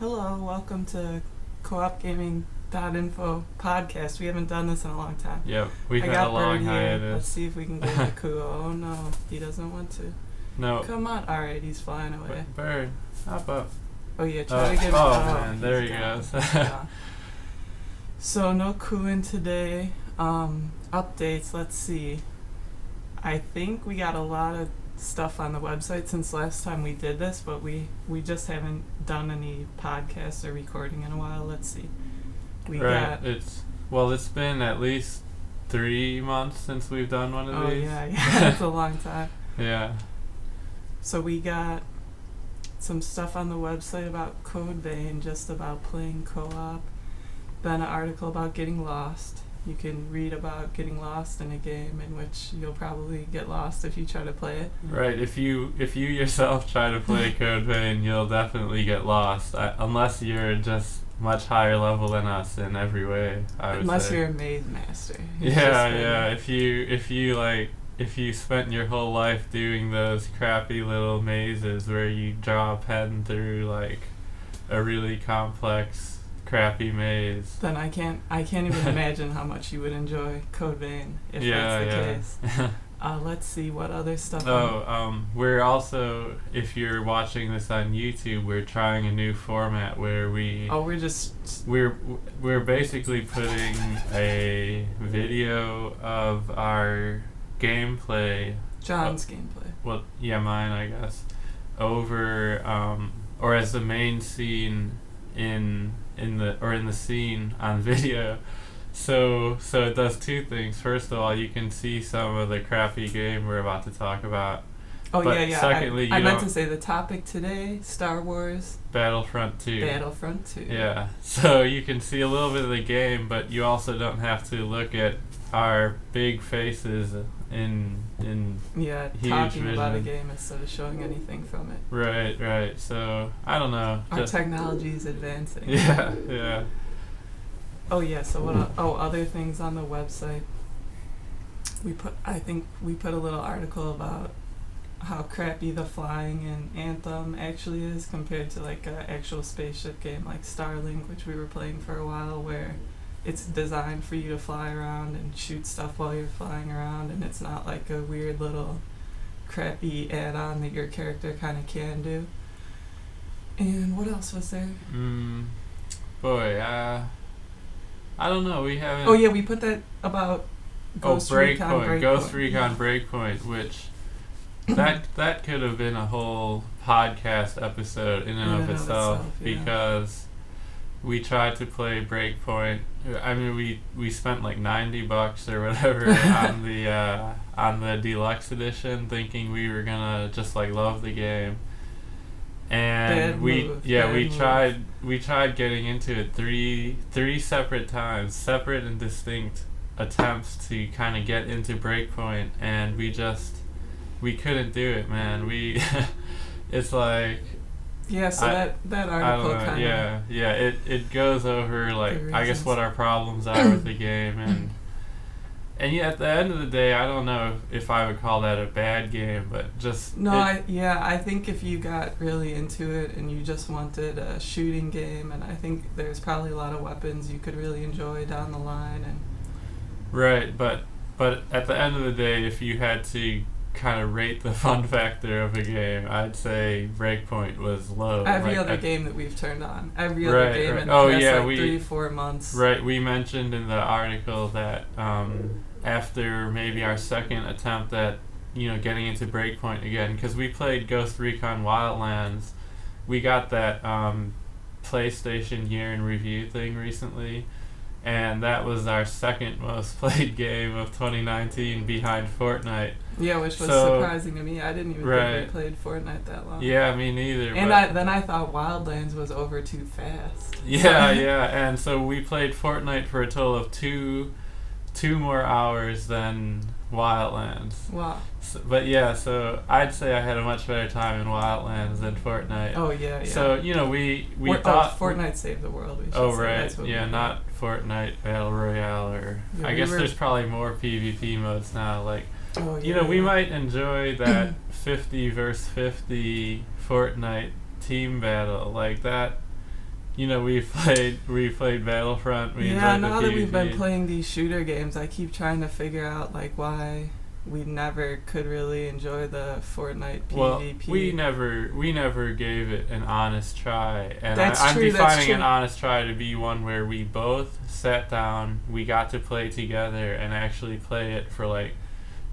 Hello, welcome to Co-op Gaming.info podcast. We haven't done this in a long time. Yep, we've I had got a long Bird here. hiatus. Let's see if we can get the coup. Oh no, he doesn't want to. No. Come on. Alright, he's flying away. Bird, hop up. Oh yeah, try to get him. Oh man, there he gone. goes. Yeah. So no cooing today. Updates, let's see. I think we got a lot of stuff on the website since last time we did this, but we just haven't done any podcasts or recording in a while. Let's see. It's been at least 3 months since we've done one of these. Yeah, that's a long time. Yeah. So we got some stuff on the website about Code Vein, just about playing co-op. Then an article about getting lost. You can read about getting lost in a game in which you'll probably get lost if you try to play it. Right. If you yourself try to play Code Vein, you'll definitely get lost, unless you're just much higher level than us in every way. I would Unless say. you're a maze master. Yeah. If you spent your whole life doing those crappy little mazes where you draw a pen through like a really complex crappy maze, then I can't even imagine how much you would enjoy Code Vein if that's the case. Let's see what other stuff. We're also, if you're watching this on YouTube, we're trying a new format where we're basically putting a video of our gameplay, John's gameplay. well, yeah, mine, I guess, over or as the main scene in the scene on video. So it does two things. First of all, you can see some of the crappy game we're about to talk about. Oh, but yeah. Secondly, I meant to say the topic today, Star Wars Battlefront II. Battlefront 2. Yeah. So you can see a little bit of the game, but you also don't have to look at our big faces in huge talking vision. about a game instead of showing anything from it. Right. So I don't know. Our technology is advancing. Yeah. Oh yeah. So what? Other things on the website. I think we put a little article about how crappy the flying in Anthem actually is compared to like an actual spaceship game like Starlink, which we were playing for a while, where it's designed for you to fly around and shoot stuff while you're flying around, and it's not like a weird little crappy add-on that your character kind of can do. And what else was there? I don't know. We haven't. Oh yeah, we put that about Ghost Recon Breakpoint, which that could have been a whole podcast episode in and of itself, because we tried to play Breakpoint. I mean, we spent like $90 or whatever on the deluxe edition, thinking we were gonna just like love the game. And we tried getting into it three separate times, separate and distinct attempts to kind of get into Breakpoint, and we couldn't do it, man. It's like, yeah, so that article kind of... Yeah, it goes over, like, I guess what our problems are with the game, and yeah, at the end of the day, I don't know if I would call that a bad game, but just... No, I think if you got really into it and you just wanted a shooting game, and I think there's probably a lot of weapons you could really enjoy down the line, and... Right, but at the end of the day, if you had to kind of rate the fun factor of a game, I'd say Breakpoint was low. Every other game that we've turned on. Every other game in the past 3-4 months. Right, we mentioned in the article that after maybe our second attempt at, getting into Breakpoint again, because we played Ghost Recon Wildlands, we got that PlayStation Year in Review thing recently, and that was our second most played game of 2019 behind Fortnite. Yeah, which was surprising to me. I didn't even think we played Fortnite that long. Yeah, me neither. And then I thought Wildlands was over too fast. Yeah, and so we played Fortnite for a total of two more hours than Wildlands. Wow. So I'd say I had a much better time in Wildlands than Fortnite. Oh yeah. So we thought Fortnite saved the world. Not Fortnite Battle Royale, or I guess there's probably more PvP modes now. Like, we might enjoy that 50 versus 50 Fortnite team battle like that. we played Battlefront. We Yeah, enjoyed now the that we've been PvP. playing these shooter games, I keep trying to figure out like why we never could really enjoy the Fortnite PvP. Well, we never gave it an honest try, and That's I'm true, that's defining true. an honest try to be one where we both sat down, we got to play together, and actually play it for like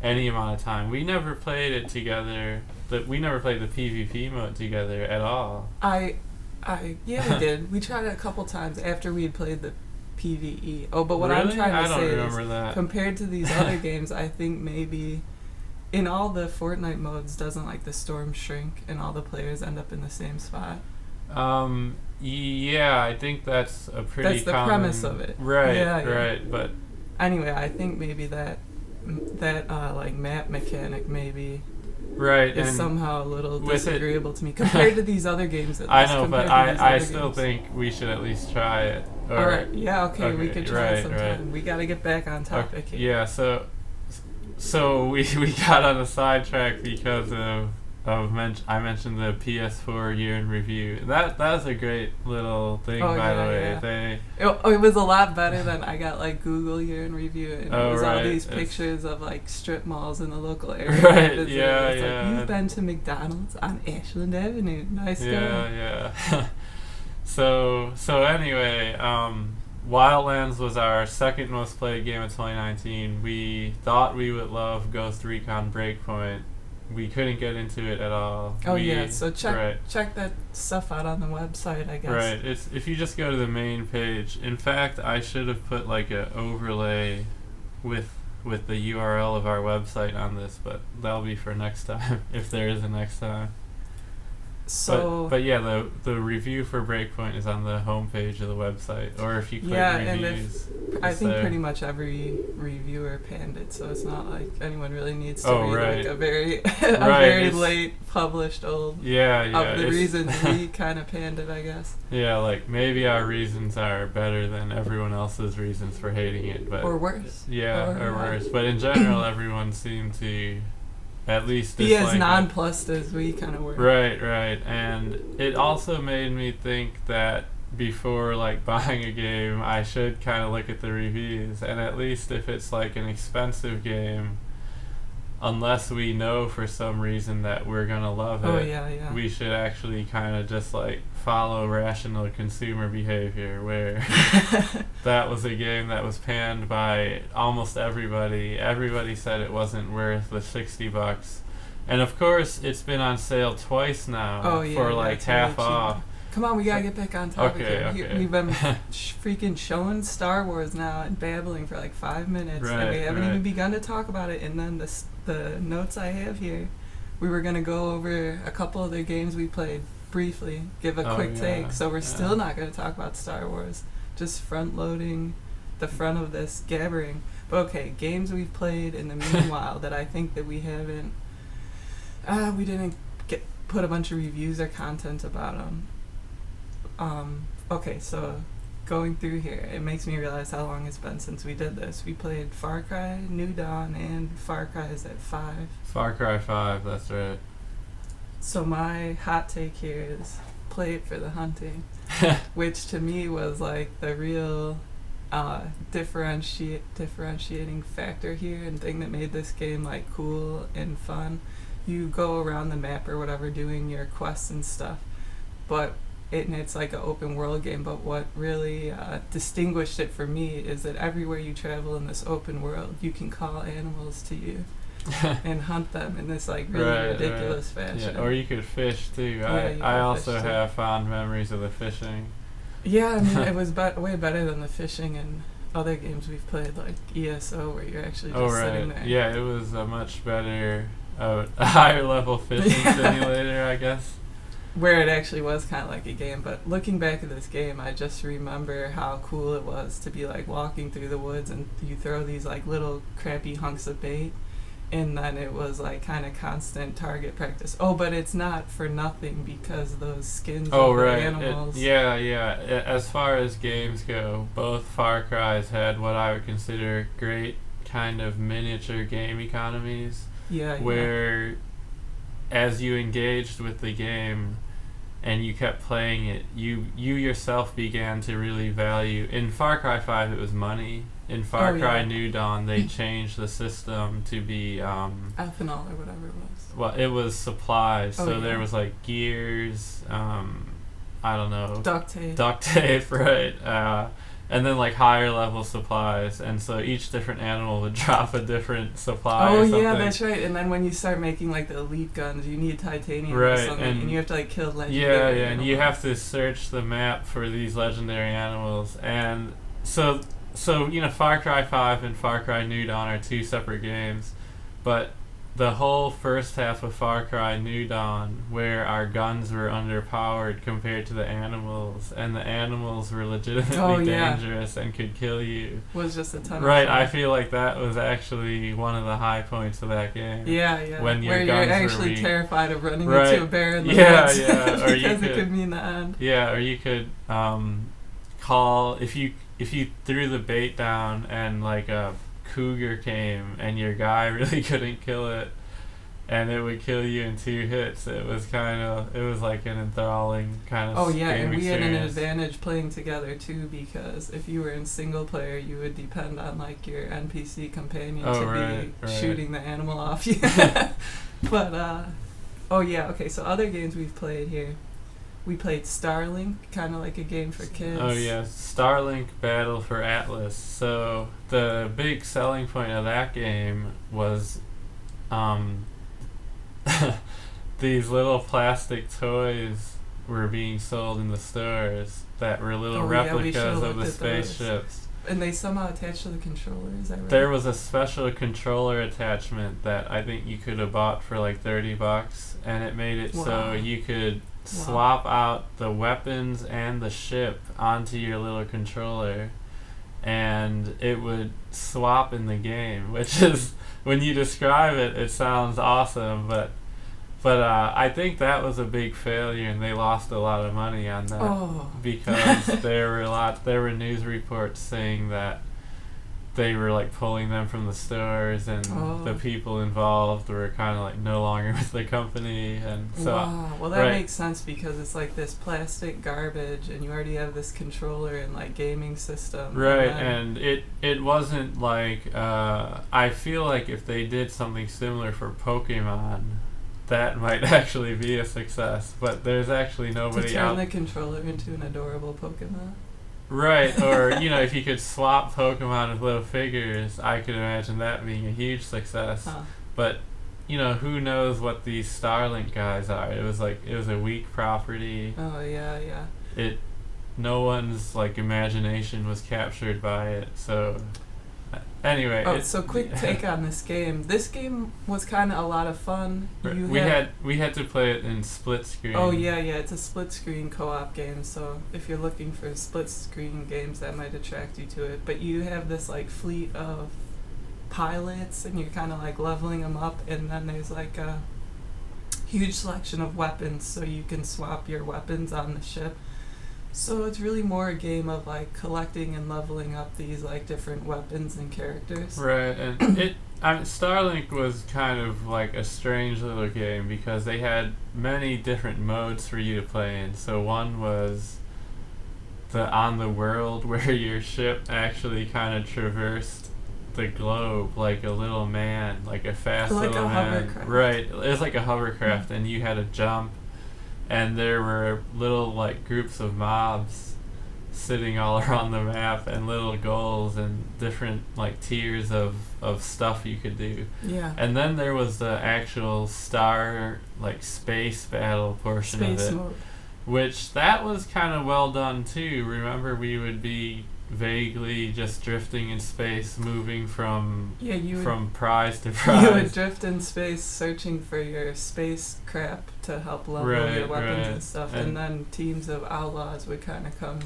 any amount of time. We never played it together. We never played the PvP mode together at all. Yeah, we did. We tried it a couple times after we had played the PvE. Oh, but what Really? I'm trying to I don't say remember is, that. compared to these other games, I think maybe in all the Fortnite modes, doesn't like the storm shrink and all the players end up in the same spot? Yeah, I think that's a pretty That's the common premise of it. Right, Yeah. right, but Anyway, I think maybe that like map mechanic maybe right, is and somehow a little with it- disagreeable to me compared to these other games. At I least, know, but compared to these I other still games. think we should at least try it. Or, All right. Yeah. Okay. We okay, could try right, sometime. right. We got to get back on topic here. Yeah, so we got on a sidetrack because I mentioned the PS4 year in review. That was a great little thing, by the way. Yeah. It was a lot better than I got like Google year in review, and it was all these pictures of like strip malls in the local area. Right. It's Yeah. like, you've been to McDonald's on Ashland Avenue. Nice guy. Yeah. So anyway, Wildlands was our second most played game of 2019. We thought we would love Ghost Recon Breakpoint. We couldn't get into it at all. So check that stuff out on the website, I guess. Right. It's if you just go to the main page. In fact, I should have put like an overlay with the URL of our website on this, but that'll be for next time if there is a next time. So but yeah, the review for Breakpoint is on the homepage of the website, or if you click reviews. I think pretty much every reviewer panned it, so it's not like anyone really needs to read like a very very late published old of the reasons we kind of panned it, I guess. Yeah, like maybe our reasons are better than everyone else's reasons for hating it, but or worse. Yeah, or worse. But in general, everyone seemed to at least be as nonplussed as we kind of were. Right, and it also made me think that before like buying a game, I should kind of look at the reviews, and at least if it's like an expensive game, unless we know for some reason that we're gonna love it, we should actually kind of just like follow rational consumer behavior, where that was a game that was panned by almost everybody. Everybody said it wasn't worth the $60, and of course it's been on sale twice now for like half off. Come on, we gotta get back on topic here. Okay. We've been freaking showing Star Wars now and babbling for like 5 minutes, and we haven't even begun to talk about it. And then the notes I have here, we were gonna go over a couple other games we played briefly, give a quick take. So we're still not gonna talk about Star Wars, just front loading the front of this gabbering. But okay, games we've played in the meanwhile that I think that we haven't, we didn't put a bunch of reviews or content about them. Okay, so going through here, it makes me realize how long it's been since we did this. We played Far Cry, New Dawn, and Far Cry is at 5. Far Cry 5, that's right. So my hot take here is play it for the hunting, which to me was like the real differentiating factor here and thing that made this game like cool and fun. You go around the map or whatever doing your quests and stuff, but it's like an open world game, but what really distinguished it for me is that everywhere you travel in this open world, you can call animals to you and hunt them in this like really ridiculous fashion. Yeah, or you could fish too. I also have fond memories of the fishing. Yeah, I mean, it was way better than the fishing and other games we've played, like ESO, where you're actually just sitting there. Yeah, it was a much better, a higher level fishing simulator, I guess. Where it actually was kind of like a game. But looking back at this game, I just remember how cool it was to be like walking through the woods and you throw these like little crappy hunks of bait, and then it was like kind of constant target practice. Oh, but it's not for nothing because those skins of the animals. As far as games go, both Far Cry's had what I would consider great kind of miniature game economies. Where as you engaged with the game, and you kept playing it, you yourself began to really value. In Far Cry 5, it was money. In Far Cry New Dawn, they changed the system to be ethanol or whatever it was. Well, it was supplies. So there was like gears, I don't know, duct tape, right? And then like higher level supplies, and so each different animal would drop a different supply. Oh or something. Yeah, that's right. And then when you start making like the elite guns, you need titanium or something, and you have to like kill legendary animals. And you have to search the map for these legendary animals, and so Far Cry 5 and Far Cry New Dawn are two separate games, but the whole first half of Far Cry New Dawn, where our guns were underpowered compared to the animals, and the animals were legitimately dangerous and could kill you, was just a ton of fun. I feel like that was actually one of the high points of that game. Yeah. When where you're actually terrified of running into a bear in the woods. Or because it could mean the end. Yeah, or you could call if you threw the bait down and like a cougar came and your guy really couldn't kill it, and it would kill you in 2 hits. It was like an enthralling kind of game and we experience. had an advantage playing together too, because if you were in single player, you would depend on like your NPC companion to be shooting the animal off you. But so other games we've played here. We played Starlink, kind of like a game for kids. Oh yeah, Starlink Battle for Atlas. So the big selling point of that game was these little plastic toys were being sold in the stores that were little replicas of the spaceships. And they somehow attached to the controller, is that right? There was a special controller attachment that I think you could have bought for like $30, and it made it so you could swap out the weapons and the ship onto your little controller, and it would swap in the game, which is, when you describe it, it sounds awesome, but I think that was a big failure, and they lost a lot of money on that because there were news reports saying that they were like pulling them from the stores, and the people involved were kind of like no longer with the company, and so well that makes sense, because it's like this plastic garbage, and you already have this controller and like gaming system, and it wasn't like I feel like if they did something similar for Pokemon, that might actually be a success, but there's actually nobody to turn the controller into an adorable Pokemon. Right, or if you could swap Pokemon with little figures, I could imagine that being a huge success. But who knows what these Starlink guys are? It was a weak property. No one's like imagination was captured by it. So anyway, so quick take on this game. This game was kind of a lot of fun. We had to play it in split screen. It's a split screen co-op game. So if you're looking for split screen games, that might attract you to it. But you have this like fleet of pilots, and you're kind of like leveling them up, and then there's like a huge selection of weapons, so you can swap your weapons on the ship. So it's really more a game of like collecting and leveling up these like different weapons and characters. Right, and Starlink was kind of like a strange little game, because they had many different modes for you to play in. So one was on the world, where your ship actually kind of traversed the globe like a little man, like a fast like little a man. Hovercraft. Right, it was like a hovercraft, and you had to jump. And there were little like groups of mobs sitting all around the map, and little goals and different like tiers of stuff you could do. Yeah. And then there was the actual space battle portion of it, mode. Which that was kind of well done too. Remember, we would be vaguely just drifting in space, moving from prize to prize. You would drift in space searching for your space crap to help level your weapons and stuff, and then teams of outlaws would kind of come.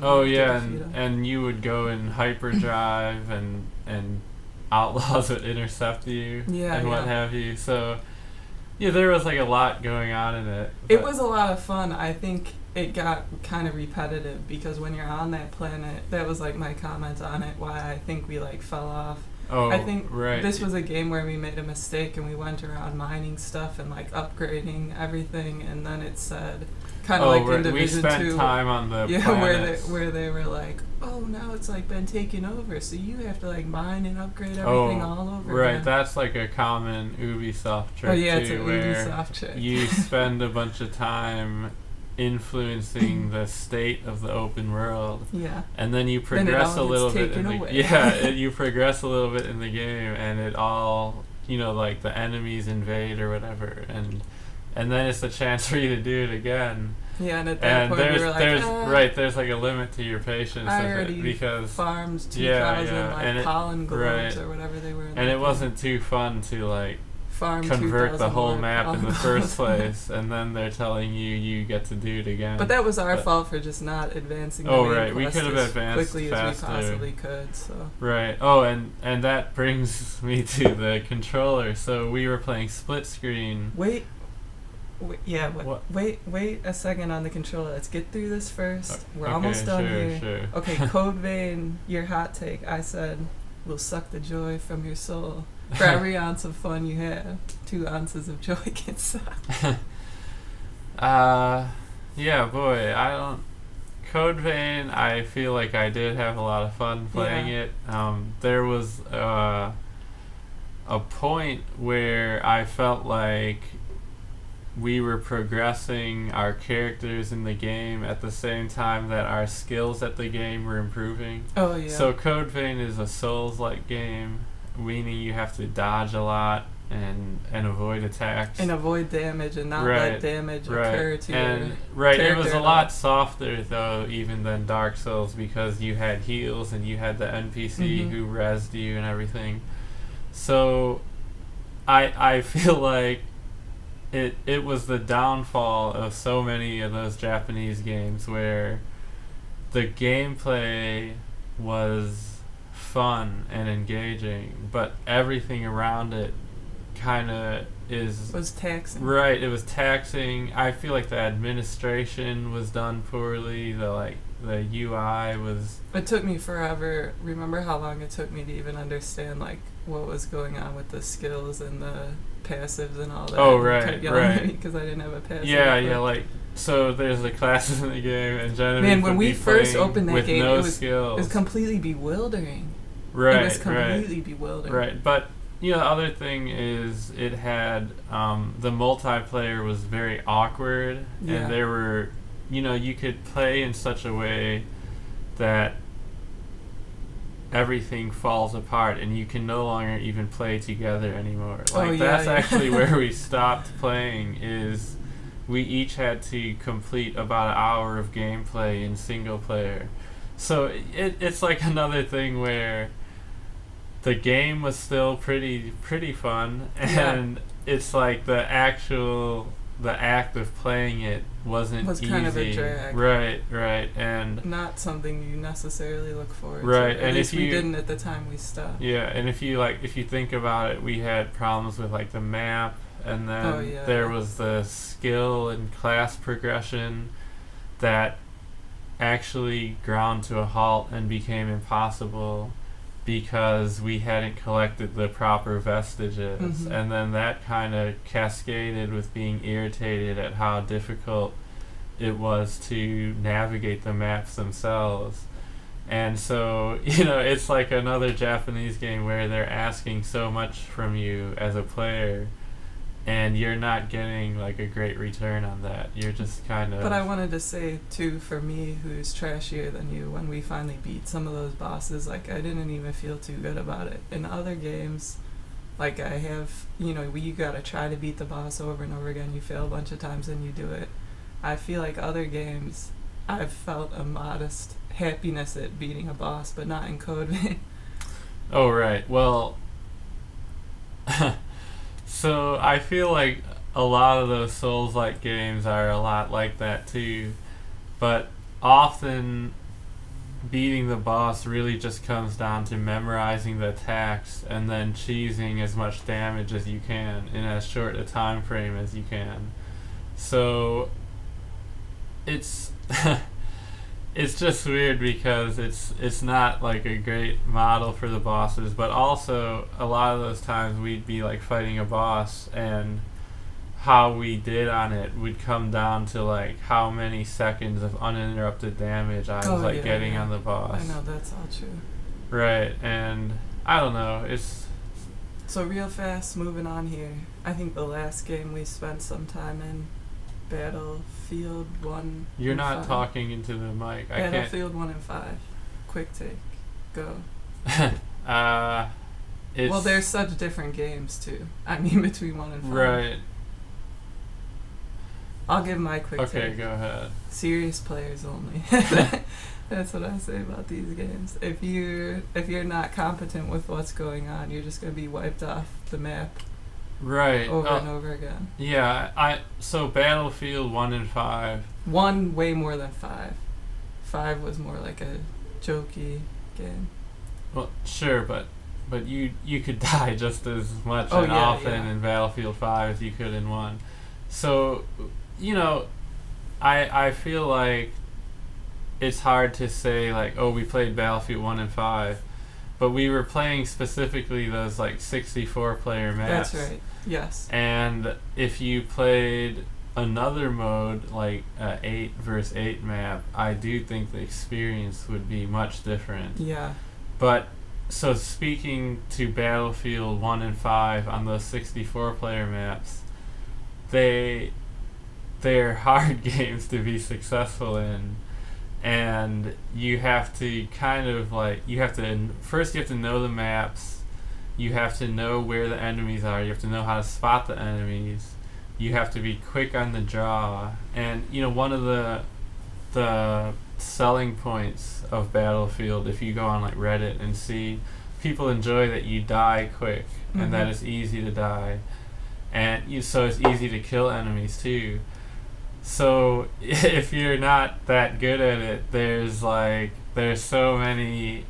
And you would go in hyperdrive, and outlaws would intercept you and what have you. So there was like a lot going on in it. It was a lot of fun. I think it got kind of repetitive, because when you're on that planet, that was like my comment on it, why I think we like fell off. I think this was a game where we made a mistake, and we went around mining stuff and like upgrading everything, and then it said Kind of like in Division 2. We spent time on the planets. where they were like, oh, now it's like been taken over, so you have to like mine and upgrade everything all over right, again. that's like a common Ubisoft trick it's too, an where Ubisoft trick. you spend a bunch of time influencing the state of the open world. Yeah. And then you progress a little bit in the you progress a little bit in the game, and it all, like the enemies invade or whatever, and then it's a chance for you to do it again. Yeah, and at that point you were like, there's like a limit to your patience I with already it, because farmed 2,000 pollen globes or whatever they were. And it wasn't too fun to like farm convert the whole more map in the first place, and then they're telling you get to do it again. But that was our fault for just not advancing the main quest we could have advanced quickly faster. as we possibly could. So right. Oh, and that brings me to the controller. So we were playing split screen. Wait a second on the controller. Let's get through this first. We're almost done here. Sure. Okay, Code Vein, your hot take. I said, we'll suck the joy from your soul. For every ounce of fun you have, 2 ounces of joy can suck. Yeah, boy, Code Vein, I feel like I did have a lot of fun playing it. There was a point where I felt like we were progressing our characters in the game at the same time that our skills at the game were improving. Oh, yeah. So Code Vein is a Souls-like game, meaning you have to dodge a lot and avoid attacks. And avoid damage and not let damage occur to your character. It was a lot softer, though, even than Dark Souls, because you had heals and you had the NPC who rezzed you and everything. So I feel like it was the downfall of so many of those Japanese games where the gameplay was fun and engaging, but everything around it kind of was taxing. Right, it was taxing. I feel like the administration was done poorly. The UI was. It took me forever. Remember how long it took me to even understand like what was going on with the skills and the passives and all that. Oh, right. Because I didn't have a passive. Yeah. So there's the classes in the game, and Genevieve when we first opened that game, it was completely bewildering. Right, it was completely bewildering. Right, but the other thing is it had the multiplayer was very awkward, and there were you could play in such a way that everything falls apart and you can no longer even play together anymore. That's actually where we stopped playing. Is we each had to complete about an hour of gameplay in single player. So it's like another thing where the game was still pretty fun, and it's like the act of playing it was easy. Kind of a drag. Right, and not something you necessarily look forward to. Right, and if we didn't at the time we stopped. Yeah, and if you think about it, we had problems with like the map, and then there was the skill and class progression that actually ground to a halt and became impossible because we hadn't collected the proper vestiges, and then that kind of cascaded with being irritated at how difficult it was to navigate the maps themselves. And so, it's like another Japanese game where they're asking so much from you as a player, and you're not getting like a great return on that. You're just kind of. But I wanted to say too, for me, who's trashier than you, when we finally beat some of those bosses, like I didn't even feel too good about it. In other games, like I have, you gotta try to beat the boss over and over again. You fail a bunch of times and you do it. I feel like other games, I've felt a modest happiness at beating a boss, but not in Code Vein. Oh, right. Well. So I feel like a lot of those Souls-like games are a lot like that too, but often beating the boss really just comes down to memorizing the attacks and then cheesing as much damage as you can in as short a time frame as you can. So it's it's just weird because it's not like a great model for the bosses, but also a lot of those times we'd be like fighting a boss and how we did on it would come down to like how many seconds of uninterrupted damage I was getting on the boss. I know, that's all true. Right, and I don't know, it's... So real fast, moving on here. I think the last game we spent some time in, Battlefield 1 You're and not 5. talking into the mic. Battlefield 1 and 5. Quick take. Go. Well, they're such different games, too. I mean, between 1 and 5. Right. I'll give my quick take. Okay, go ahead. Serious players only. That's what I say about these games. If you're not competent with what's going on, you're just going to be wiped off the map. Right. Over and over again. Yeah, so Battlefield 1 and 5. 1 way more than 5. 5 was more like a jokey game. Well, sure, but you could die just as much and often in Battlefield 5 as you could in 1. So, I feel like it's hard to say like, oh, we played Battlefield 1 and 5, but we were playing specifically those like 64 player maps. That's right. Yes. And if you played another mode like 8 versus 8 map, I do think the experience would be much different. Yeah. But so speaking to Battlefield 1 and 5 on those 64 player maps, they're hard games to be successful in. And you have to kind of like, first you have to know the maps, you have to know where the enemies are, you have to know how to spot the enemies, you have to be quick on the draw. And one of the selling points of Battlefield, if you go on like Reddit and see, people enjoy that you die quick and that it's easy to die, and so it's easy to kill enemies too. So if you're not that good at it, there's so many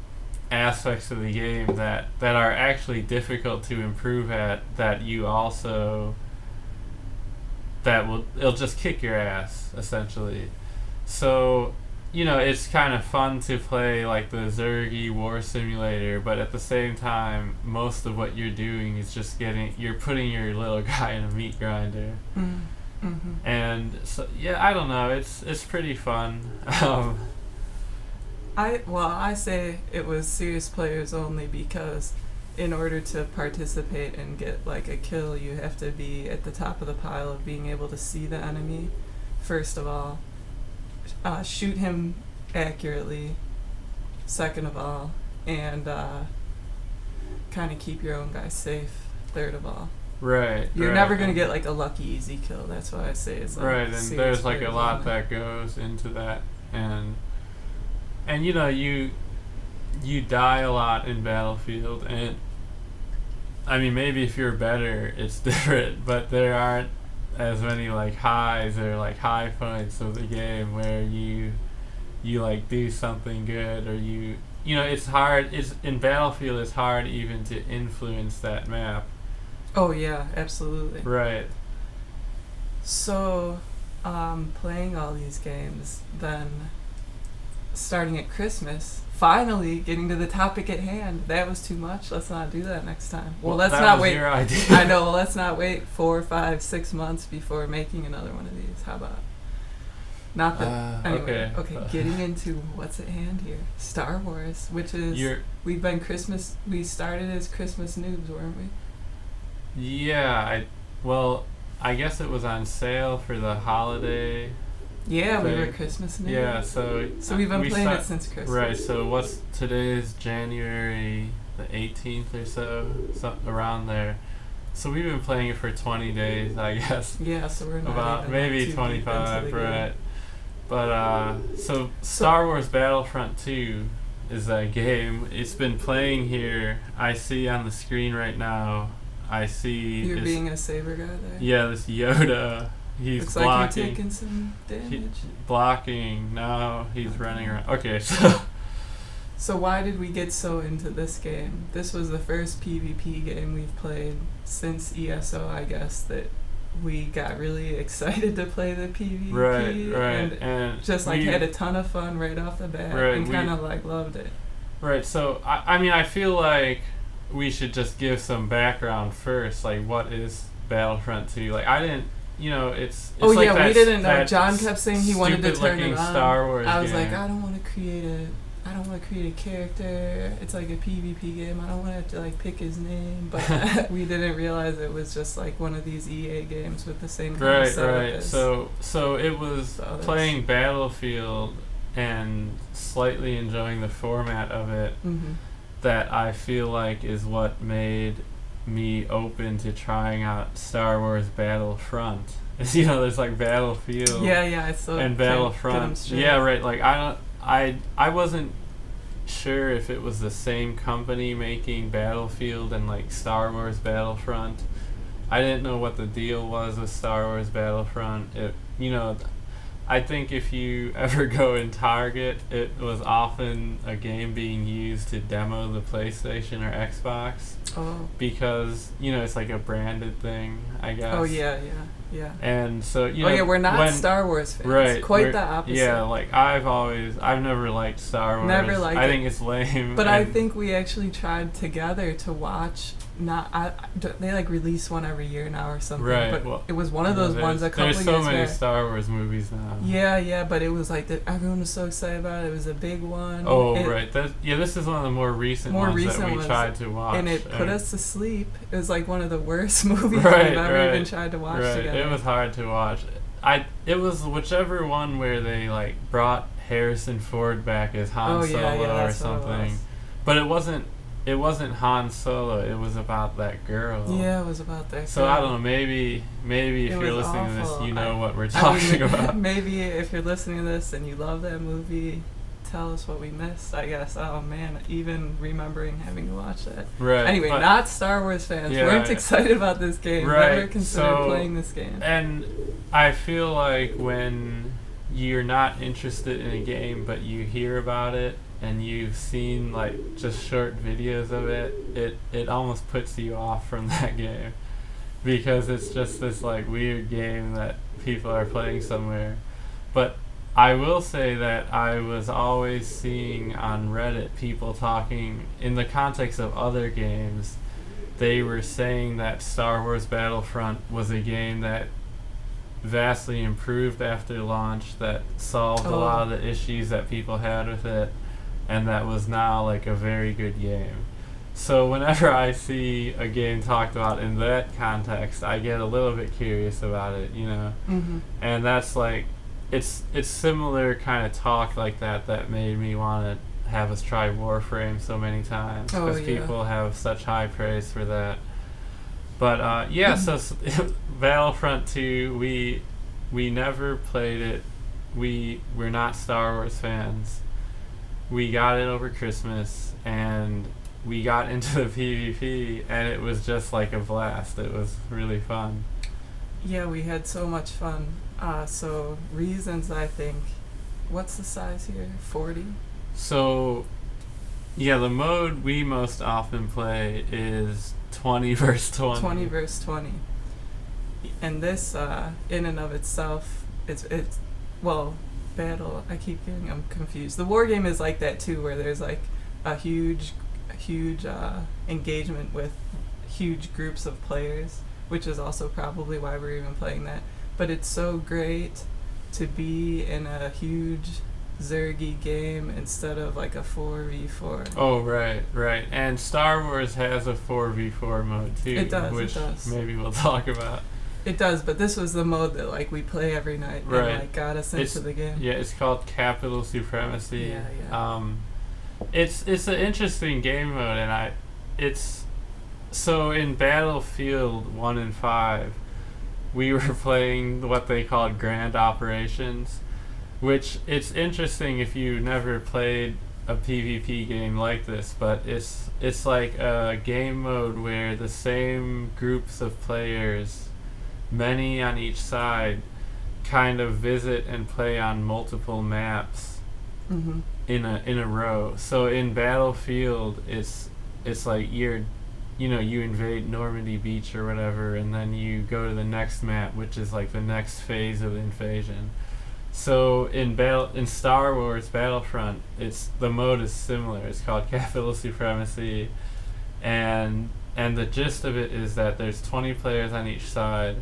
aspects of the game that are actually difficult to improve at, that it'll just kick your ass essentially. So it's kind of fun to play like the Zergy War Simulator, but at the same time, most of what you're doing is just you're putting your little guy in a meat grinder. And so I don't know, it's pretty fun. I say it was serious players only because in order to participate and get like a kill, you have to be at the top of the pile of being able to see the enemy first of all, shoot him accurately second of all, and kind of keep your own guys safe third of all. Right. You're never going to get like a lucky easy kill. That's why I say it's like right, and there's like a lot that goes into that, and you die a lot in Battlefield, and I mean maybe if you're better it's different, but there aren't as many like highs or like high points of the game where you like do something good, or it's hard. In Battlefield it's hard even to influence that map. Oh yeah, absolutely. Right. So, playing all these games, then starting at Christmas, finally getting to the topic at hand. That was too much. Let's not do that next time. Well, let's not wait. Your idea. I know. Well, let's not wait 4, 5, 6 months before making another one of these. How about? Not that. Anyway, okay. Getting into what's at hand here. Star Wars, which is we started as Christmas noobs, weren't we? Yeah, I guess it was on sale for the holiday. Yeah, we were Christmas noobs. Yeah, so we've been playing it since Christmas. Right, so today is January the 18th or so around there. So we've been playing it for 20 days, I guess. Yeah, so we're not about even maybe too 25, right? game. But so Star Wars Battlefront II is that game. It's been playing here. I see on the screen right now. I see. You're being a saber guy there. Yeah, this Yoda. He's looks blocking. like you're taking some damage. Blocking. No, he's running around. Okay, So why did we get so into this game? This was the first PvP game we've played since ESO, I guess, that we got really excited to play the PvP. Right. And just like had a ton of fun right off the bat and kind of like loved it. Right, so I mean, I feel like we should just give some background first. Like, what is Battlefront 2? Like, I it's oh like yeah, that, we didn't know. that John kept saying he wanted to turn it on. Star Wars I was game. like, I don't want to create a character. It's like a PvP game. I don't want to have to like pick his name. But we didn't realize it was just like one of these EA games with the same kind of setup. Right. So it was playing Battlefield and slightly enjoying the format of it that I feel like is what made me open to trying out Star Wars Battlefront. There's like Battlefield. Yeah, I saw and Battlefront. Yeah, right. Like I wasn't sure if it was the same company making Battlefield and like Star Wars Battlefront. I didn't know what the deal was with Star Wars Battlefront. I think if you ever go in Target, it was often a game being used to demo the PlayStation or Xbox. Oh. Because, it's like a branded thing, I guess. Oh, yeah. And so, we're not Star Wars fans. Right. Quite the opposite. Yeah, like I've never liked Star Wars. Never liked I think it's lame. But I think we actually tried together to watch. They like release one every year now or something. Right. But well, it was one of those ones a couple years back. There's so many Star Wars movies now. Yeah, but it was like everyone was so excited about it. It was a big one. Oh, right. This is one of the more recent ones that we tried to watch. And it put us to sleep. It was like one of the worst movies we've ever even tried to watch together. It was hard to watch. It was whichever one where they like brought Harrison Ford back as Han Solo or something. But it wasn't Han Solo. It was about that girl. Yeah, it was about that girl. So I don't know. Maybe if you're listening to this, you know what we're talking about. Maybe if you're listening to this and you love that movie, tell us what we missed. I guess. Oh man, even remembering having to watch that. Right. Anyway, not Star Wars fans. Weren't excited about this game. Right. Never considered playing this game. And I feel like when you're not interested in a game, but you hear about it, and you've seen like just short videos of it almost puts you off from that game because it's just this like weird game that people are playing somewhere. But I will say that I was always seeing on Reddit people talking in the context of other games. They were saying that Star Wars Battlefront was a game that vastly improved after launch, that solved a lot of the issues that people had with it, and that was now like a very good game. So whenever I see a game talked about in that context, I get a little bit curious about it, And that's like, it's similar kind of talk like that made me want to have us try Warframe so many times, because people have such high praise for that. But so Battlefront 2, we never played it. We're not Star Wars fans. We got it over Christmas, and we got into the PvP, and it was just like a blast. It was really fun. Yeah, we had so much fun. So reasons, I think. What's the size here? 40? So, yeah, the mode we most often play is 20 versus 20. 20 versus 20. And this, in and of itself, it's battle. I keep getting I'm confused. The war game is like that too, where there's like a huge engagement with huge groups of players, which is also probably why we're even playing that. But it's so great to be in a huge Zergy game instead of like a 4v4. Oh, right. And Star Wars has a 4v4 mode too. It does. Which maybe we'll talk about. It does, but this was the mode that like we play every night and like got us into the game. Yeah, it's called Capital Supremacy. Yeah. It's an interesting game mode, and so in Battlefield 1 and 5, we were playing what they called Grand Operations, which it's interesting if you never played a PvP game like this, but it's like a game mode where the same groups of players, many on each side, kind of visit and play on multiple maps in a row. So in Battlefield, it's like you invade Normandy Beach or whatever, and then you go to the next map, which is like the next phase of the invasion. So in Star Wars Battlefront, the mode is similar. It's called Capital Supremacy, and the gist of it is that there's 20 players on each side.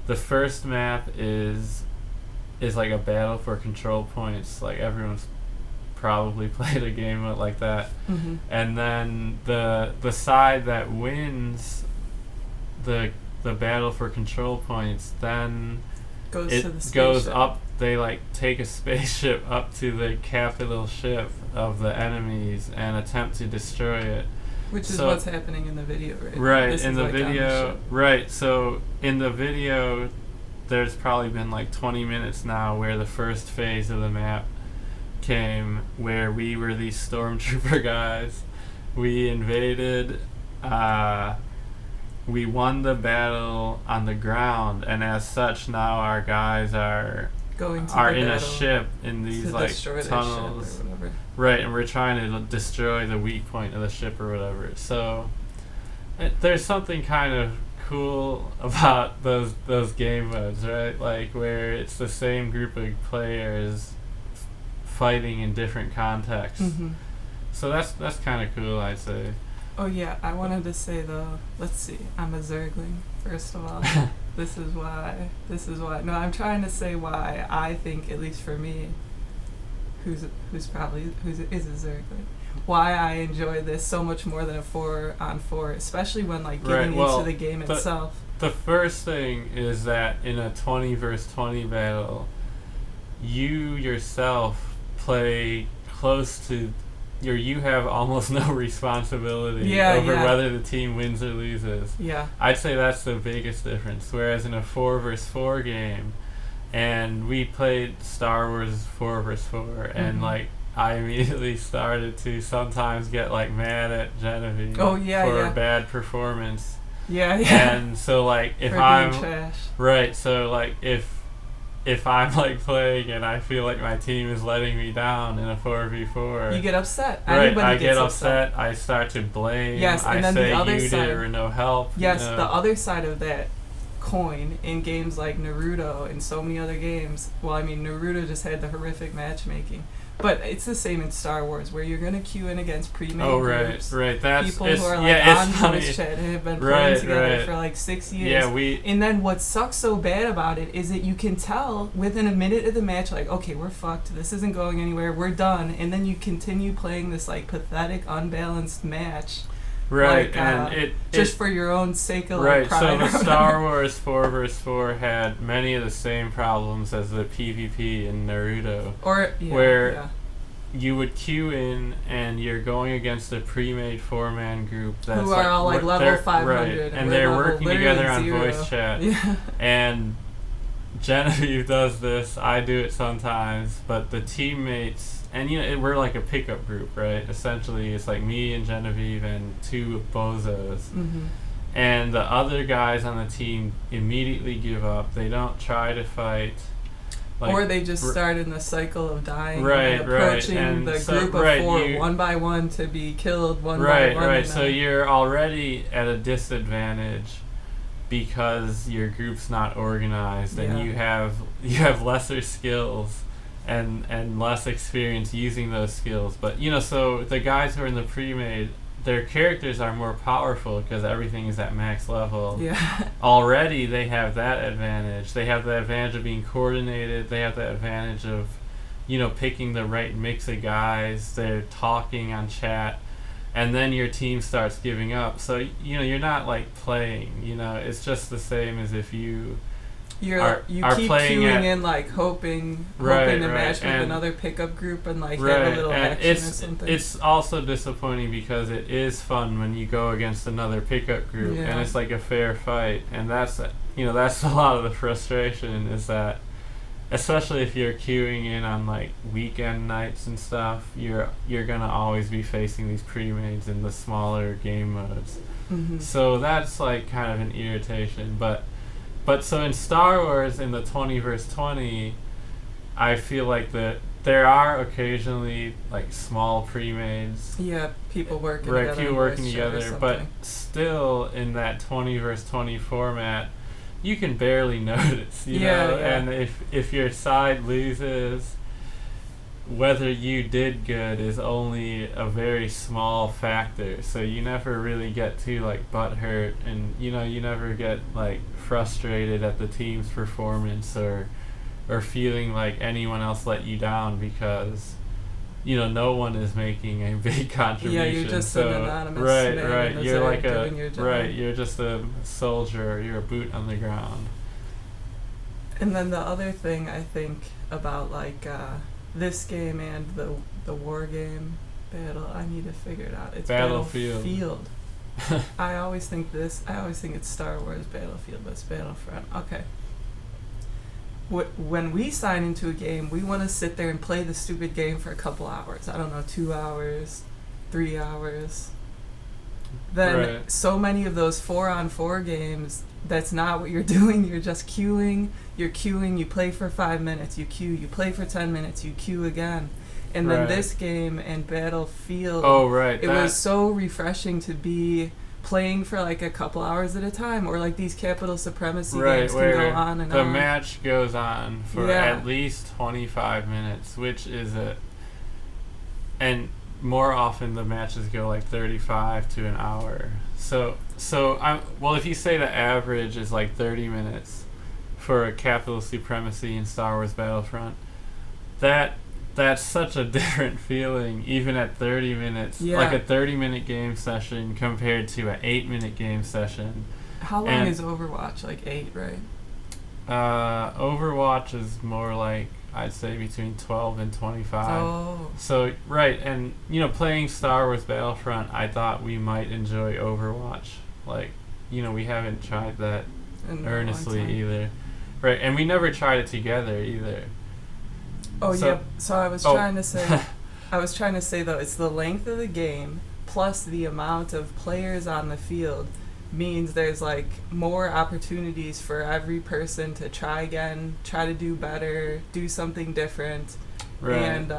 the first map is like a battle for control points. Like everyone's probably played a game like that. Mm-hmm. And then the side that wins the battle for control points then goes up. They like take a spaceship up to the capital ship of the enemies and attempt to destroy it. Which is what's happening in the video, right? Right, this in the video. Right, so in the video, there's probably been like 20 minutes now where the first phase of the map came, where we were these stormtrooper guys. We invaded, we won the battle on the ground, and as such now our guys are in a ship in these like tunnels. Right, and we're trying to destroy the weak point of the ship or whatever. So there's something kind of cool about those game modes, right? Like where it's the same group of players fighting in different contexts. Mm-hmm. So that's kind of cool, I'd say. Oh yeah, I wanted to say though, let's see, I'm a Zergling, first of all. This is why. No, I'm trying to say why I think, at least for me, who's is a Zergling, why I enjoy this so much more than a 4-on-4, especially when like getting into the game itself. The first thing is that in a 20 versus 20 battle, you yourself play close to you have almost no responsibility over whether the team wins or loses. Yeah. I'd say that's the biggest difference. Whereas in a 4 versus 4 game, and we played Star Wars 4 versus 4, and like I immediately started to sometimes get like mad at Genevieve for a bad performance. Yeah, yeah. And so like if if I'm like playing and I feel like my team is letting me down in a 4v4, you get upset. Right, I get upset. I start to blame. Yes, and I then say the other you side, did or no help. Yes, the other side of that coin in games like Naruto and so many other games. Well, I mean, Naruto just had the horrific matchmaking. But it's the same in Star Wars, where you're going to queue in against pre-made groups. Right. That's people who are like on voice chat and have been playing together for like 6 years. Yeah, and then what sucks so bad about it is that you can tell within a minute of the match, like, okay, we're fucked. This isn't going anywhere. We're done. And then you continue playing this like pathetic, unbalanced match. Right, like, and just for your own sake of right. Pride. So the Star Wars 4 vs 4 had many of the same problems as the PvP in Naruto, where you would queue in and you're going against a pre-made 4-man group that's who are all like level 500, right, and they're working together on 0. voice chat. Yeah. And Genevieve does this, I do it sometimes, but the teammates. And we're like a pickup group, right? Essentially, it's like me and Genevieve and 2 bozos. Mm-hmm. And the other guys on the team immediately give up. They don't try to fight. Like, or they just start in the cycle of dying and approaching and the so, group of 4 one by one to be killed one by one. Right. So you're already at a disadvantage because your group's not organized and you have lesser skills and less experience using those skills. But so the guys who are in the pre-made, their characters are more powerful because everything is at max level. Yeah. Already they have that advantage. They have the advantage of being coordinated. They have the advantage of picking the right mix of guys. They're talking on chat, and then your team starts giving up. So you're not like playing. It's just the same as if you you keep playing queuing in, like hoping to match with another pickup group and like have a little action or something. It's also disappointing because it is fun when you go against another pickup group and it's like a fair fight, and that's that's a lot of the frustration, is that especially if you're queuing in on like weekend nights and stuff, you're gonna always be facing these pre-mades in the smaller game modes. Mm-hmm. So that's like kind of an irritation, but so in Star Wars, in the 20 versus 20, I feel like there are occasionally like small pre-mades. Yeah, people working together. Right, people working together, but still in that 20 versus 20 format, you can barely notice, you know? And if your side loses, whether you did good is only a very small factor. So you never really get too like butthurt, and you never get like frustrated at the team's performance or feeling like anyone else let you down, because no one is making a big contribution. Yeah, you're just an anonymous man right. in You're like doing your job. right. You're just a soldier. You're a boot on the ground. And then the other thing I think about this game and the war game I need to figure it out. It's Battlefield. I always think it's Star Wars Battlefield, but it's Battlefront. Okay. When we sign into a game, we want to sit there and play the stupid game for a couple hours. I don't know, 2 hours, 3 hours. Then so many of those 4-on-4 games, that's not what you're doing. You're just queuing. You're queuing. You play for 5 minutes. You queue. You play for 10 minutes. You queue again. And then this game and Battlefield. Oh, right. It was so refreshing to be playing for like a couple hours at a time, or like these Capital Supremacy games can go on and on. The match goes on for at least 25 minutes, which is and more often the matches go like 35 to an hour. So if you say the average is like 30 minutes for a Capital Supremacy in Star Wars Battlefront, that's such a different feeling, even at 30 minutes. Yeah. Like a 30-minute game session compared to an 8-minute game session. How long is Overwatch? Like 8, right? Overwatch is more like, I'd say, between 12 and 25. Oh. So, right, and, playing Star Wars Battlefront, I thought we might enjoy Overwatch. Like, we haven't tried that earnestly either. Right, and we never tried it together either. Oh, yeah. So I was trying to say, though, it's the length of the game plus the amount of players on the field means there's like more opportunities for every person to try again, try to do better, do something different. Right. And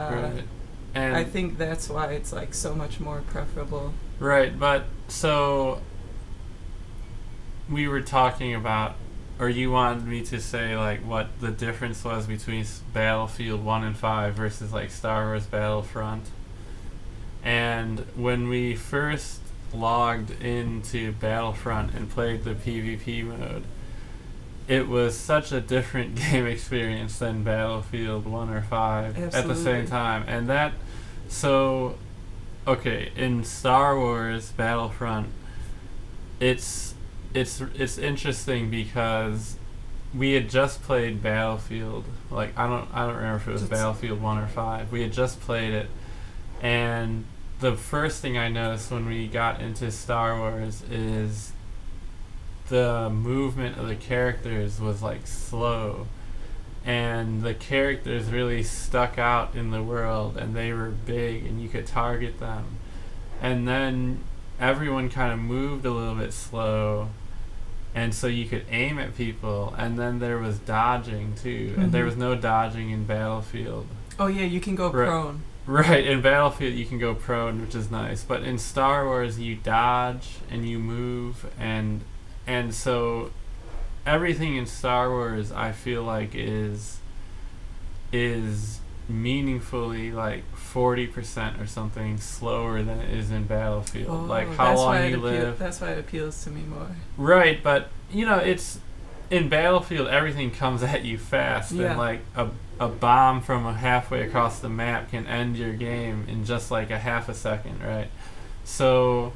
I think that's why it's like so much more preferable. Right, but so we were talking about, or you wanted me to say like what the difference was between Battlefield 1 and 5 versus like Star Wars Battlefront. And when we first logged into Battlefront and played the PvP mode, it was such a different game experience than Battlefield 1 or 5. Absolutely. At the same time. And in Star Wars Battlefront, it's interesting because we had just played Battlefield. Like I don't remember if it was Battlefield 1 or 5. We had just played it, and the first thing I noticed when we got into Star Wars is the movement of the characters was like slow, and the characters really stuck out in the world, and they were big and you could target them. And then everyone kind of moved a little bit slow, and so you could aim at people, and then there was dodging too. Mm-hmm. And there was no dodging in Battlefield. Oh yeah, you can go prone. Right, in Battlefield you can go prone, which is nice, but in Star Wars you dodge and you move, and so everything in Star Wars I feel like is meaningfully like 40% or something slower than it is in Battlefield. Oh, like how long you live. That's why it appeals to me more. Right, but it's in Battlefield everything comes at you fast, and like a bomb from halfway across the map can end your game in just like a half a second, right? So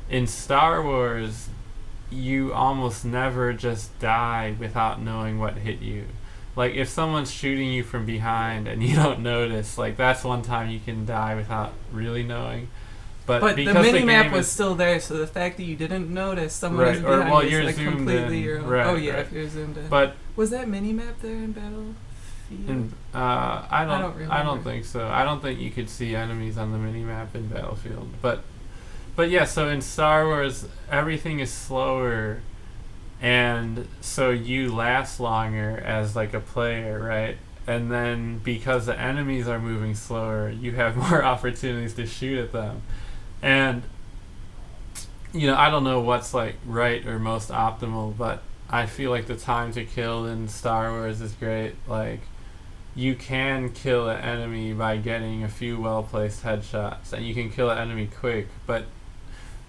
in Star Wars you almost never just die without knowing what hit you. Like if someone's shooting you from behind and you don't notice, like that's one time you can die without really knowing. But the mini-map was still there, so the fact that you didn't notice someone was behind you is like completely your own. Right, if you're zoomed in. But was that mini-map there in Battlefield? I don't think so. I don't think you could see enemies on the mini-map in Battlefield. But yeah, so in Star Wars everything is slower, and so you last longer as like a player, right? And then because the enemies are moving slower, you have more opportunities to shoot at them. And I don't know what's like right or most optimal, but I feel like the time to kill in Star Wars is great. Like you can kill an enemy by getting a few well-placed headshots, and you can kill an enemy quick, but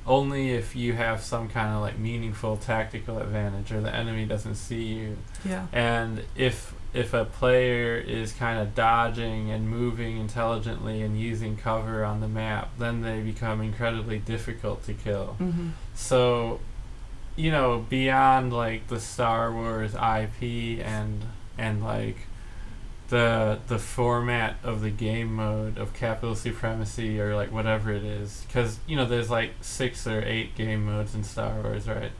only if you have some kind of like meaningful tactical advantage or the enemy doesn't see you. Yeah. And if a player is kind of dodging and moving intelligently and using cover on the map, then they become incredibly difficult to kill. Mm-hmm. So, you know, beyond like the Star Wars IP and like the format of the game mode of Capital Supremacy or like whatever it is, because you know there's like 6 or 8 game modes in Star Wars, right?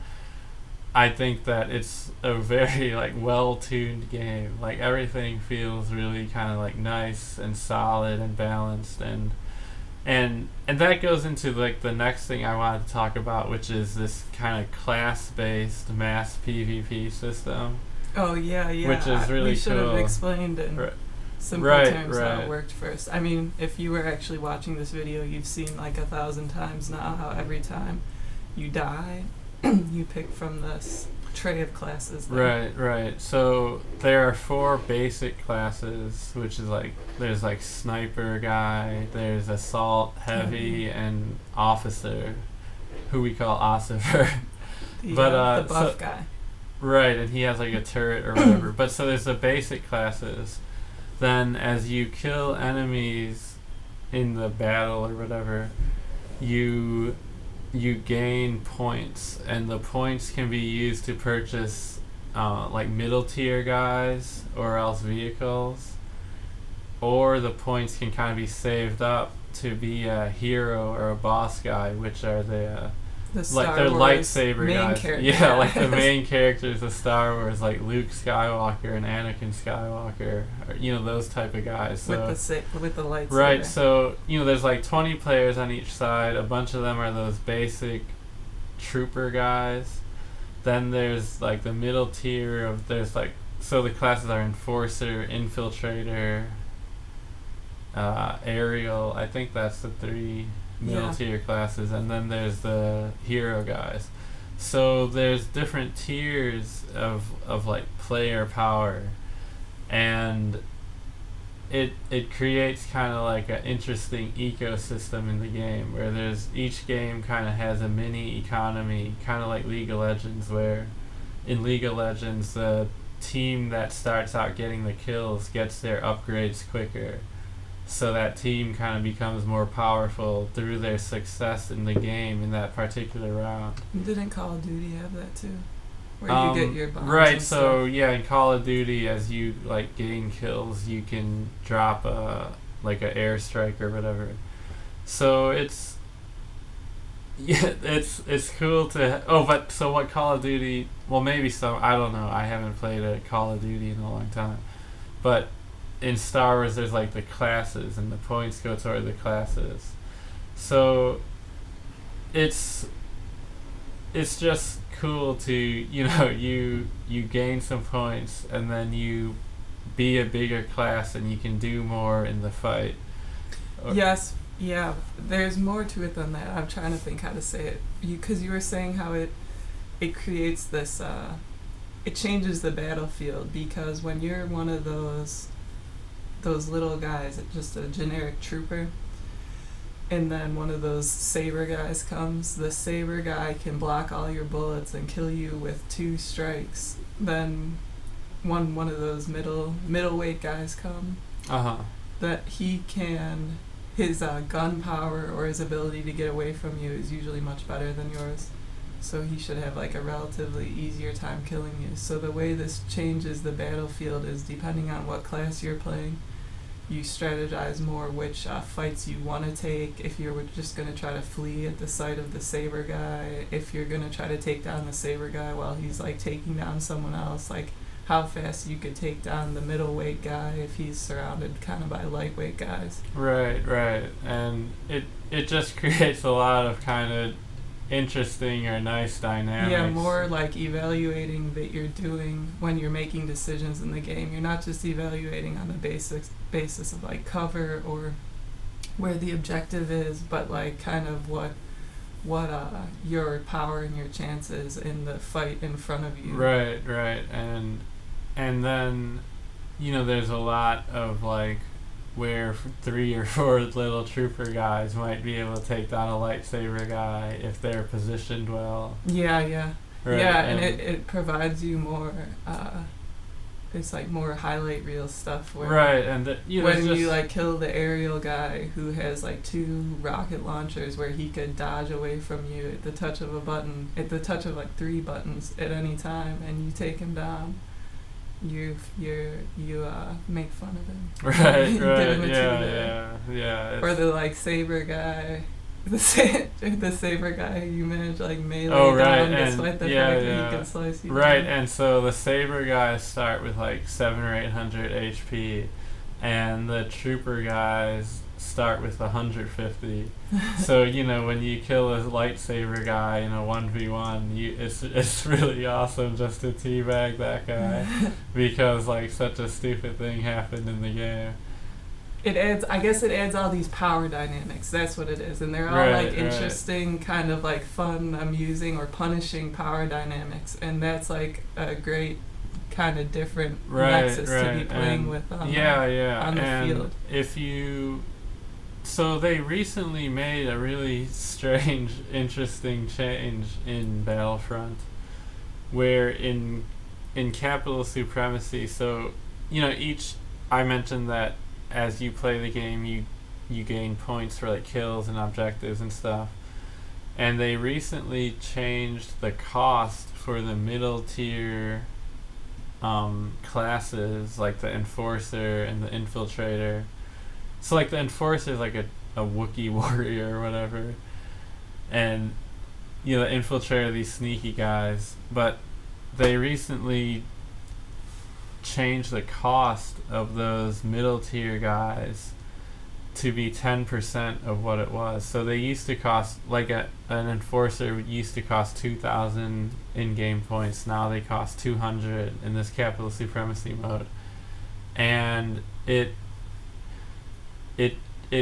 I think that it's a very like well-tuned game. Like everything feels really kind of like nice and solid and balanced, and that goes into like the next thing I wanted to talk about, which is this kind of class-based mass PvP system. Oh yeah, which is really we should cool. have explained in simple terms how it worked first. I mean, if you were actually watching this video, you've seen like 1,000 times now how every time you die, you pick from this tray of classes. Right. So there are 4 basic classes, which is like there's like sniper guy, there's assault heavy, and officer, who we call Ossifer. The buff guy. Right, and he has like a turret or whatever. But so there's the basic classes. Then as you kill enemies in the battle or whatever, you gain points, and the points can be used to purchase like middle tier guys or else vehicles, or the points can kind of be saved up to be a hero or a boss guy, which are the like they're lightsaber guys. Yeah, like the main characters of Star Wars, like Luke Skywalker and Anakin Skywalker, or, you know, those type of guys. So with the lightsaber. Right, so you know, there's like 20 players on each side. A bunch of them are those basic trooper guys. Then there's like the middle tier of there's like so the classes are Enforcer, Infiltrator, Aerial. I think that's the 3 middle tier classes, and then there's the hero guys. So there's different tiers of like player power, and it creates kind of like an interesting ecosystem in the game where there's each game kind of has a mini economy, kind of like League of Legends, where in League of Legends the team that starts out getting the kills gets their upgrades quicker. So that team kind of becomes more powerful through their success in the game in that particular round. Didn't Call of Duty have that too? Where you get your bombs right, and so stuff? yeah, in Call of Duty, as you like gain kills, you can drop like an airstrike or whatever. So it's cool to but so what Call of Duty, well maybe some, I don't know, I haven't played a Call of Duty in a long time, but in Star Wars there's like the classes, and the points go toward the classes. So it's just cool to, you know, you gain some points and then you be a bigger class and you can do more in the fight. Yes, yeah, there's more to it than that. I'm trying to think how to say it. Because you were saying how it creates this, it changes the battlefield, because when you're one of those little guys, just a generic trooper, and then one of those saber guys comes, the saber guy can block all your bullets and kill you with 2 strikes. Then one of those middleweight guys come, that he can, his gun power or his ability to get away from you is usually much better than yours, so he should have like a relatively easier time killing you. So the way this changes the battlefield is depending on what class you're playing, you strategize more which fights you want to take. If you're just going to try to flee at the sight of the saber guy, if you're going to try to take down the saber guy while he's like taking down someone else, like how fast you could take down the middleweight guy if he's surrounded kind of by lightweight guys. Right, and it just creates a lot of kind of interesting or nice dynamics. Yeah, more like evaluating that you're doing when you're making decisions in the game. You're not just evaluating on the basis of like cover or where the objective is, but like kind of what your power and your chances in the fight in front of you. Right, and then there's a lot of like where 3 or 4 little trooper guys might be able to take down a lightsaber guy if they're positioned well. Yeah. Right? Yeah, and it provides you more. It's like more highlight reel stuff where right, and when you like kill the aerial guy who has like 2 rocket launchers where he could dodge away from you at the touch of a button, at the touch of like 3 buttons at any time, and you take him down. You make fun of him. Right, you right, give him a yeah. Or the like saber guy. The saber guy who you manage like melee down despite the fact that he can slice you right, down. And so the saber guys start with like 700 or 800 HP, and the trooper guys start with 150. So when you kill a lightsaber guy in a 1v1, it's really awesome just to teabag that guy because like such a stupid thing happened in the game. I guess it adds all these power dynamics. That's what it is. And they're all like interesting, kind of like fun, amusing, or punishing power dynamics. And that's like a great kind of different nexus to be playing with on the field. So they recently made a really strange, interesting change in Battlefront where in Capital Supremacy, so I mentioned that as you play the game, you gain points for like kills and objectives and stuff. And they recently changed the cost for the middle tier classes, like the Enforcer and the Infiltrator. So like the Enforcer is like a Wookiee warrior or whatever. And the Infiltrator are these sneaky guys. But they recently change the cost of those middle tier guys to be 10% of what it was. So they used to cost, like an Enforcer used to cost 2,000 in-game points. Now they cost 200 in this Capital Supremacy mode. And it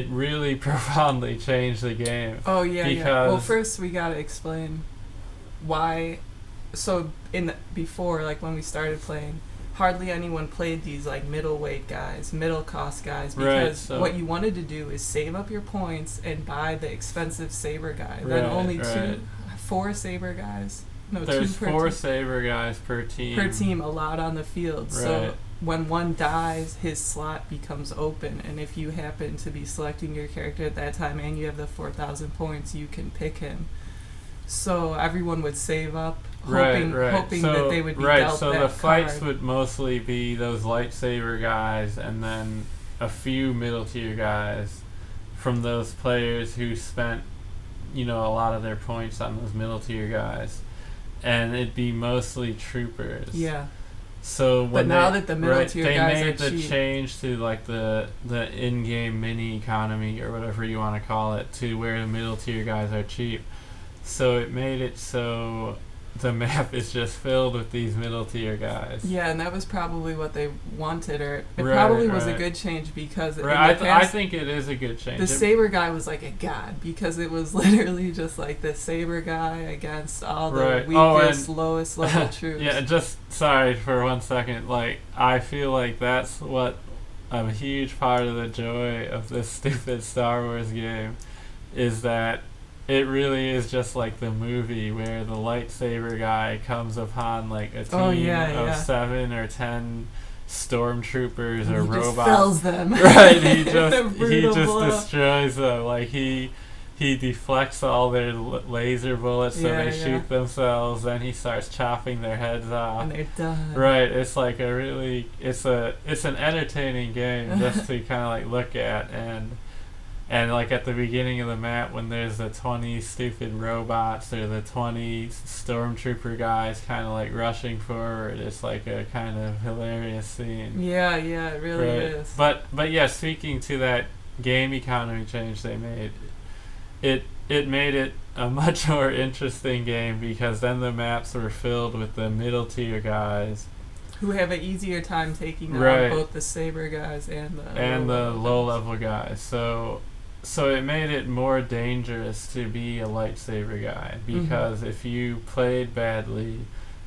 really profoundly changed the game. Oh yeah. Well, first we gotta explain why. So before, like when we started playing, hardly anyone played these like middleweight guys, middle cost guys, because what you wanted to do is save up your points and buy the expensive saber guy. Then only 4 saber guys. No, there's 2 per 4 saber guys per team allowed on the field. So when one dies, his slot becomes open, and if you happen to be selecting your character at that time and you have the 4,000 points, you can pick him. So everyone would save up, hoping that they would be dealt that card. So the fights would mostly be those lightsaber guys, and then a few middle tier guys from those players who spent, a lot of their points on those middle tier guys, and it'd be mostly troopers. Yeah. So but now that the middle tier guys they are made the cheap. Change to like the in-game mini economy or whatever you want to call it, to where the middle tier guys are cheap. So it made it so the map is just filled with these middle tier guys. Yeah, and that was probably what they wanted, or it probably was a good change because I think it is a good change. The saber guy was like a god because it was literally just like the saber guy against all the weakest, lowest level troops. Yeah, just sorry for 1 second. Like I feel like that's what a huge part of the joy of this stupid Star Wars game is, that it really is just like the movie where the lightsaber guy comes upon like a team of 7 or 10 stormtroopers or robots. Just fells them. Right, he just destroys them. Like he deflects all their laser bullets so they shoot themselves. Then he starts chopping their heads off, and they're done. Right, it's like it's an entertaining game just to kind of like look at. And like at the beginning of the map, when there's the 20 stupid robots or the 20 stormtrooper guys kind of like rushing forward, it's like a kind of hilarious scene. Yeah, it really is. But yeah, speaking to that game economy change they made, it made it a much more interesting game because then the maps were filled with the middle tier guys who have an easier time taking out both the saber guys and the low level guys. So it made it more dangerous to be a lightsaber guy because if you played badly,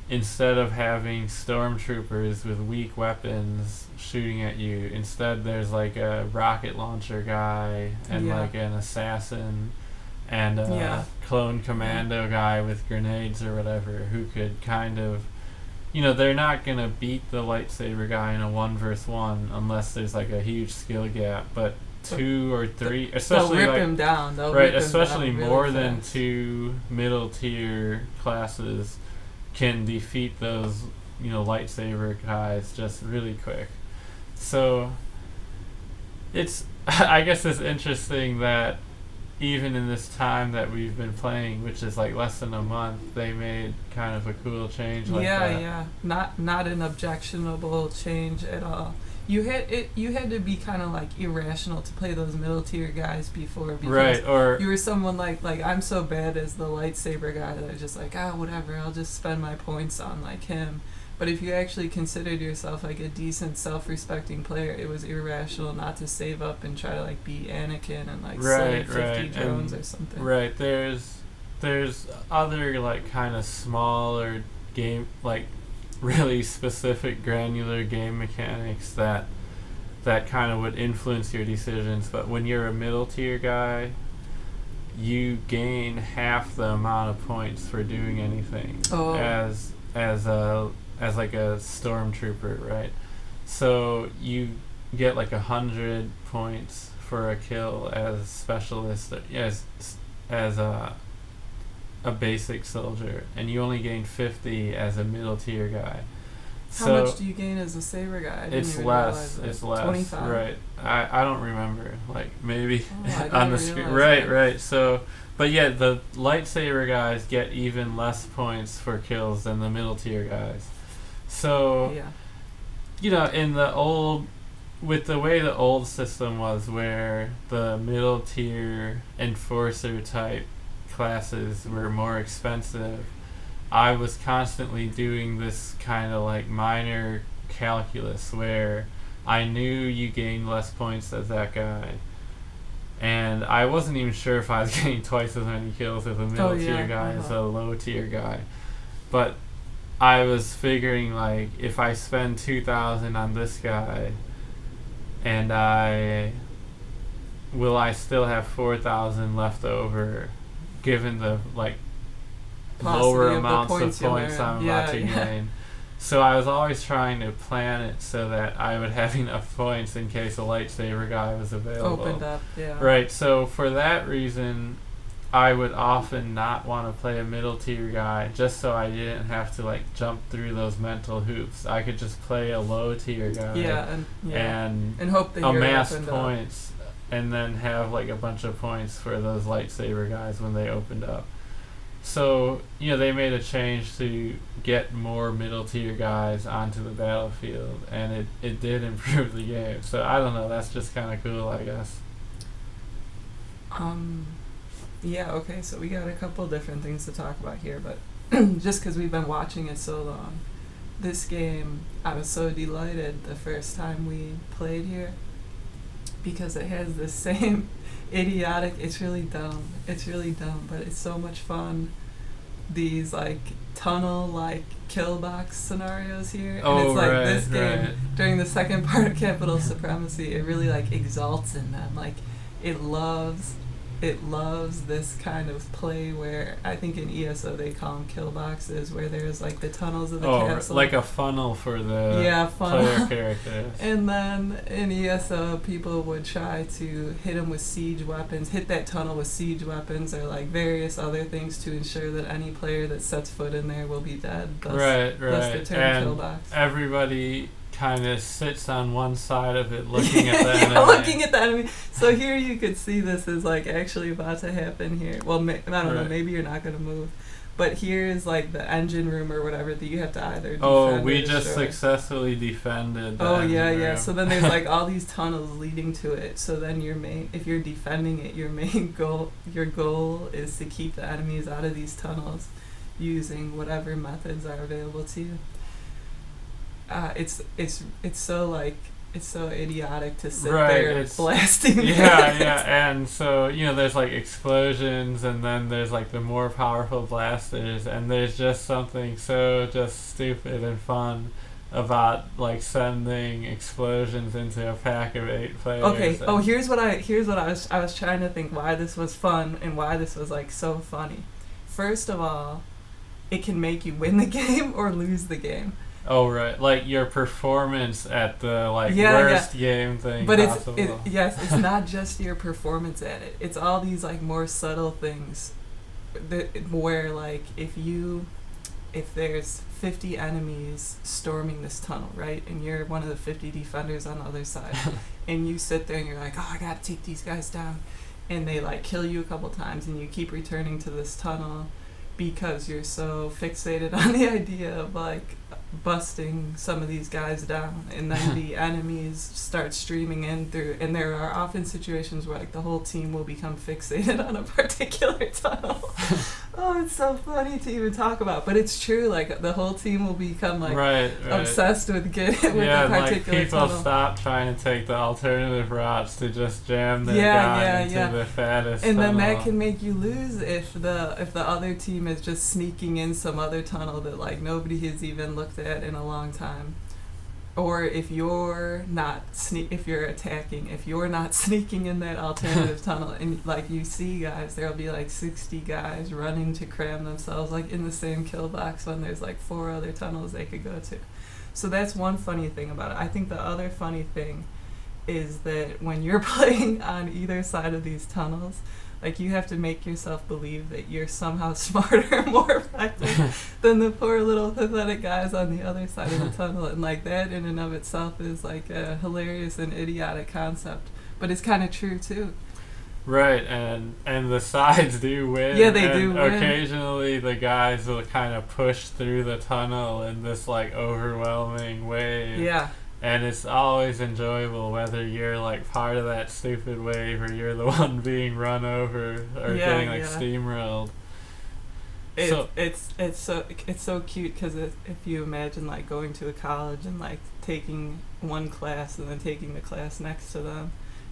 instead of having stormtroopers with weak weapons shooting at you, instead there's like a rocket launcher guy and like an assassin and a clone commando guy with grenades or whatever who could kind of, they're not gonna beat the lightsaber guy in a 1v1 unless there's like a huge skill gap, but 2 or 3, especially they'll rip like, him down. Especially really more fast. than 2 middle tier classes can defeat those, lightsaber guys just really quick. So I guess it's interesting that even in this time that we've been playing, which is like less than a month, they made kind of a cool change like that. Yeah. Not an objectionable change at all. You had to be kind of like irrational to play those middle tier guys before, because right, or you were someone like I'm so bad as the lightsaber guy that I was just like, whatever, I'll just spend my points on like him. But if you actually considered yourself like a decent self-respecting player, it was irrational not to save up and try to like be Anakin and like save 50 drones or something. Right, there's other like kind of smaller game, like really specific granular game mechanics that kind of would influence your decisions. But when you're a middle tier guy, you gain half the amount of points for doing anything as like a stormtrooper, right? So you get like 100 points for a kill as a specialist, as a basic soldier, and you only gain 50 as a middle tier guy. How much do you gain as a saber guy? It's less. It's less. 25? Right. I don't remember. Like maybe I on the screen. Right. So, but yeah, the lightsaber guys get even less points for kills than the middle tier guys. So, in the old, with the way the old system was, where the middle tier enforcer type classes were more expensive, I was constantly doing this kind of like minor calculus where I knew you gained less points as that guy, and I wasn't even sure if I was getting twice as many kills as a middle tier guy as a low tier guy, but I was figuring like if I spend 2,000 on this guy, and will I still have 4,000 left over, given the like lower amounts of points I'm about to gain. So I was always trying to plan it so that I would have enough points in case a lightsaber guy was available. Opened up, Right, so for that reason, I would often not want to play a middle tier guy just so I didn't have to like jump through those mental hoops. I could just play a low tier guy and hope that amass points and then have like a bunch of points for those lightsaber guys when they opened up. So, they made a change to get more middle tier guys onto the battlefield, and it did improve the game. So I don't know, that's just kind of cool, I guess. Okay, so we got a couple different things to talk about here, but just because we've been watching it so long, this game, I was so delighted the first time we played here, because it has the same idiotic, it's really dumb, but it's so much fun, these like tunnel like kill box scenarios here, and it's like this game during the second part of Capital Supremacy, it really like exalts in them, like it loves this kind of play where I think in ESO they call them kill boxes, where there's like the tunnels of the castle. Like a funnel for the player characters. And then in ESO people would try to hit them with siege weapons, hit that tunnel with siege weapons or like various other things to ensure that any player that sets foot in there will be dead. Thus the term kill box. Everybody kind of sits on one side of it looking at the enemy. Looking at the enemy. So here you could see this is like actually about to happen here. Well, I don't know, maybe you're not going to move. But here is like the engine room or whatever that you have to either defend or we destroy. just successfully defended the engine room. So then there's like all these tunnels leading to it. So then if you're defending it, your goal is to keep the enemies out of these tunnels using whatever methods are available to you. It's so like it's so idiotic to sit Right, there it's- blasting. Yeah, and so, there's like explosions, and then there's like the more powerful blasters, and there's just something so just stupid and fun about like sending explosions into a pack of 8 players. Okay. Oh, here's what I was trying to think why this was fun and why this was like so funny. First of all, it can make you win the game or lose the game. Oh, right, like your performance at the worst game thing but possible. It's not just your performance at it. It's all these like more subtle things where like if there's 50 enemies storming this tunnel, right, and you're one of the 50 defenders on the other side, and you sit there and you're like, oh, I gotta take these guys down, and they like kill you a couple times, and you keep returning to this tunnel because you're so fixated on the idea of like busting some of these guys down, and then the enemies start streaming in through, and there are often situations where like the whole team will become fixated on a particular tunnel. Oh, it's so funny to even talk about, but it's true. Like the whole team will become like right. obsessed with getting with yeah, a particular like people tunnel. stop trying to take the alternative routes to just jam their guy into the fattest and tunnel. then that can make you lose if the other team is just sneaking in some other tunnel that like nobody has even looked at in a long time, or if you're not if you're attacking, if you're not sneaking in that alternative tunnel, and like you see guys, there'll be like 60 guys running to cram themselves like in the same kill box when there's like 4 other tunnels they could go to. So that's one funny thing about it. I think the other funny thing is that when you're playing on either side of these tunnels, like you have to make yourself believe that you're somehow smarter, more effective than the poor little pathetic guys on the other side of the tunnel, and like that in and of itself is like a hilarious and idiotic concept, but it's kind of true too. Right, and the sides do win. Yeah, they do win. Occasionally the guys will kind of push through the tunnel in this like overwhelming wave. Yeah. And it's always enjoyable whether you're like part of that stupid wave or you're the one being run over or getting like steamrolled. It's so cute because if you imagine like going to a college and like taking one class and then taking the class next to them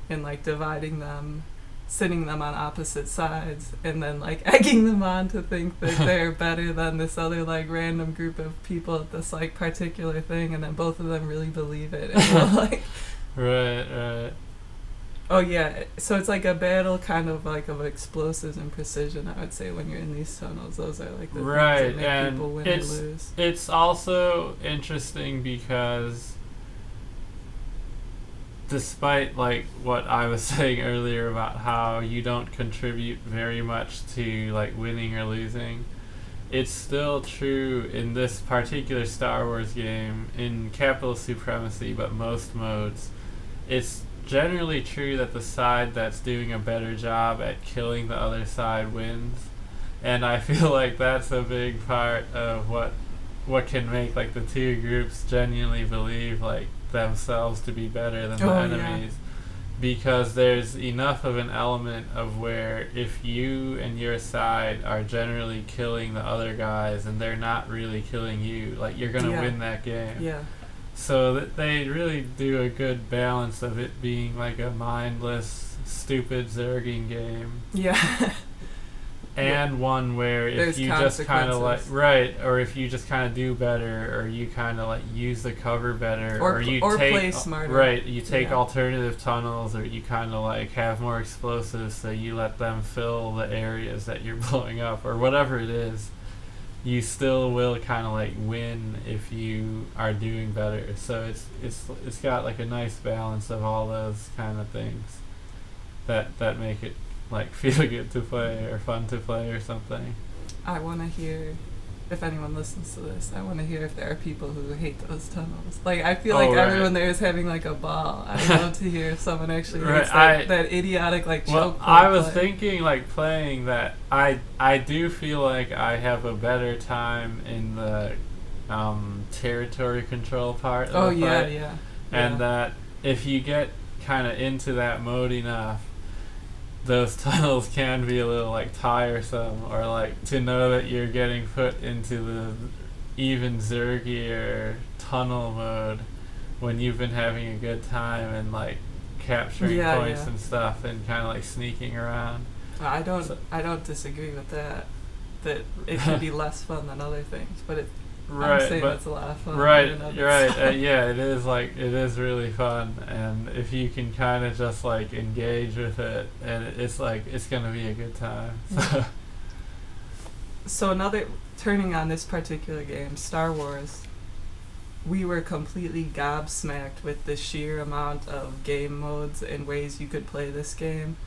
and like dividing them, sitting them on opposite sides, and then like egging them on to think that they're better than this other like random group of people at this like particular thing, and then both of them really believe it and will, like right. Oh yeah, so it's like a battle kind of like of explosives and precision, I would say, when you're in these tunnels. Those are like the things that make people win or lose. It's also interesting because despite like what I was saying earlier about how you don't contribute very much to like winning or losing, it's still true in this particular Star Wars game, in Capital Supremacy, but most modes, it's generally true that the side that's doing a better job at killing the other side wins. And I feel like that's a big part of what can make like the two groups genuinely believe like themselves to be better than the enemies, because there's enough of an element of where if you and your side are generally killing the other guys and they're not really killing you, like you're gonna win that game. So that they really do a good balance of it being like a mindless, stupid zerging game. And one where if there's you just kind of like or if you just kind of do better, or you kind of like use the cover better, or you take play smarter. You take alternative tunnels, or you kind of like have more explosives, so you let them fill the areas that you're blowing up, or whatever it is. You still will kind of like win if you are doing better. So it's got like a nice balance of all those kind of things that make it like feel good to play or fun to play or something. I want to hear, if anyone listens to this, I want to hear if there are people who hate those tunnels. Like I feel like everyone there is having like a ball. I'd love to hear if someone actually hates that idiotic like choke. I was thinking like playing that. I do feel like I have a better time in the territory control part of the fight. And that if you get kind of into that mode enough, those tunnels can be a little like tiresome, or like to know that you're getting put into the even zergier tunnel mode when you've been having a good time and like capturing points and stuff and kind of like sneaking around. I don't disagree with that. That it can be less fun than other things, but I'm saying it's a lot of fun. Right. Yeah, it is really fun, and if you can kind of just like engage with it, and it's like it's gonna be a good time. So turning on this particular game, Star Wars, we were completely gobsmacked with the sheer amount of game modes and ways you could play this game.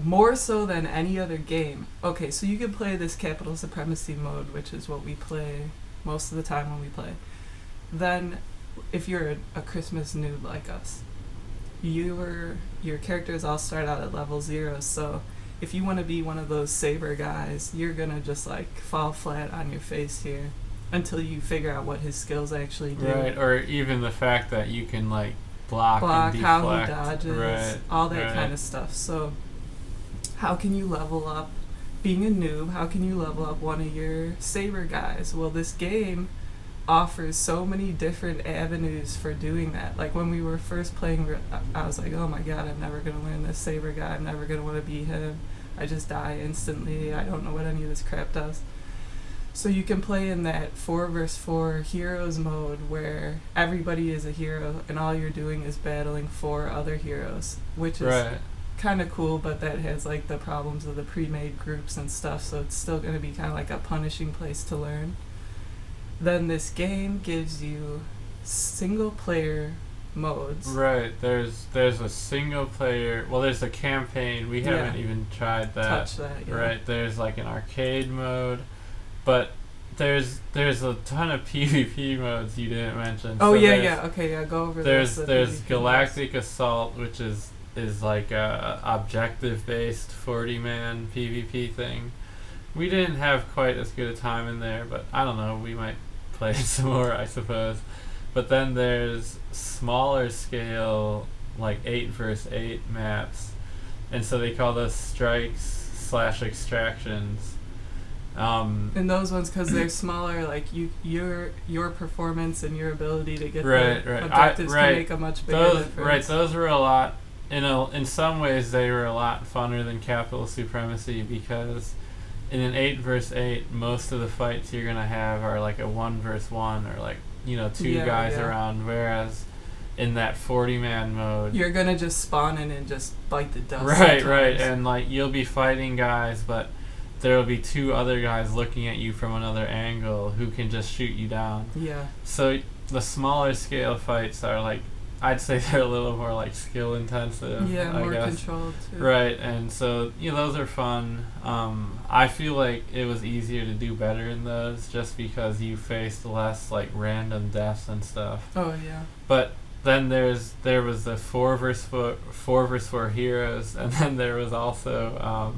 More so than any other game. Okay, so you can play this Capital Supremacy mode, which is what we play most of the time when we play. Then, if you're a Christmas noob like us, your characters all start out at level 0, so if you want to be one of those saber guys, you're gonna just like fall flat on your face here until you figure out what his skills actually do. Right, or even the fact that you can like block and deflect. How he dodges, all that kind of stuff. So how can you level up, being a noob, how can you level up one of your saber guys? Well, this game offers so many different avenues for doing that. Like when we were first playing, I was like, oh my god, I'm never going to learn this saber guy, I'm never going to want to be him, I just die instantly, I don't know what any of this crap does. So you can play in that 4 vs 4 heroes mode where everybody is a hero and all you're doing is battling 4 other heroes, which is kind of cool, but that has like the problems of the pre-made groups and stuff, so it's still going to be kind of like a punishing place to learn. Then this game gives you single player modes. Right, there's a single player, well there's a campaign, we haven't even tried that. Touch that, Right, there's like an arcade mode, but there's a ton of PvP modes you didn't mention. Oh, so go over this. There's Galactic Assault, which is like a objective based 40-man PvP thing. We didn't have quite as good a time in there, but I don't know, we might play it some more, I suppose. But then there's smaller scale, like 8 vs 8 maps, and so they call those strikes/extractions. And those ones, because they're smaller, like your performance and your ability to get the objectives can make a much bigger difference. Right, those were a lot. In some ways, they were a lot funner than Capital Supremacy, because in an 8 vs 8, most of the fights you're gonna have are like a 1 vs 1 or like 2 guys around, whereas in that 40-man mode, you're gonna just spawn in and just bite the dust. Right, and like you'll be fighting guys, but there'll be 2 other guys looking at you from another angle who can just shoot you down. Yeah. So the smaller scale fights are like, I'd say they're a little more like skill intensive. Yeah, I more guess. controlled too. Right, and so those are fun. I feel like it was easier to do better in those just because you faced less like random deaths and stuff. Oh yeah. But then there was the 4 vs 4 heroes, and then there was also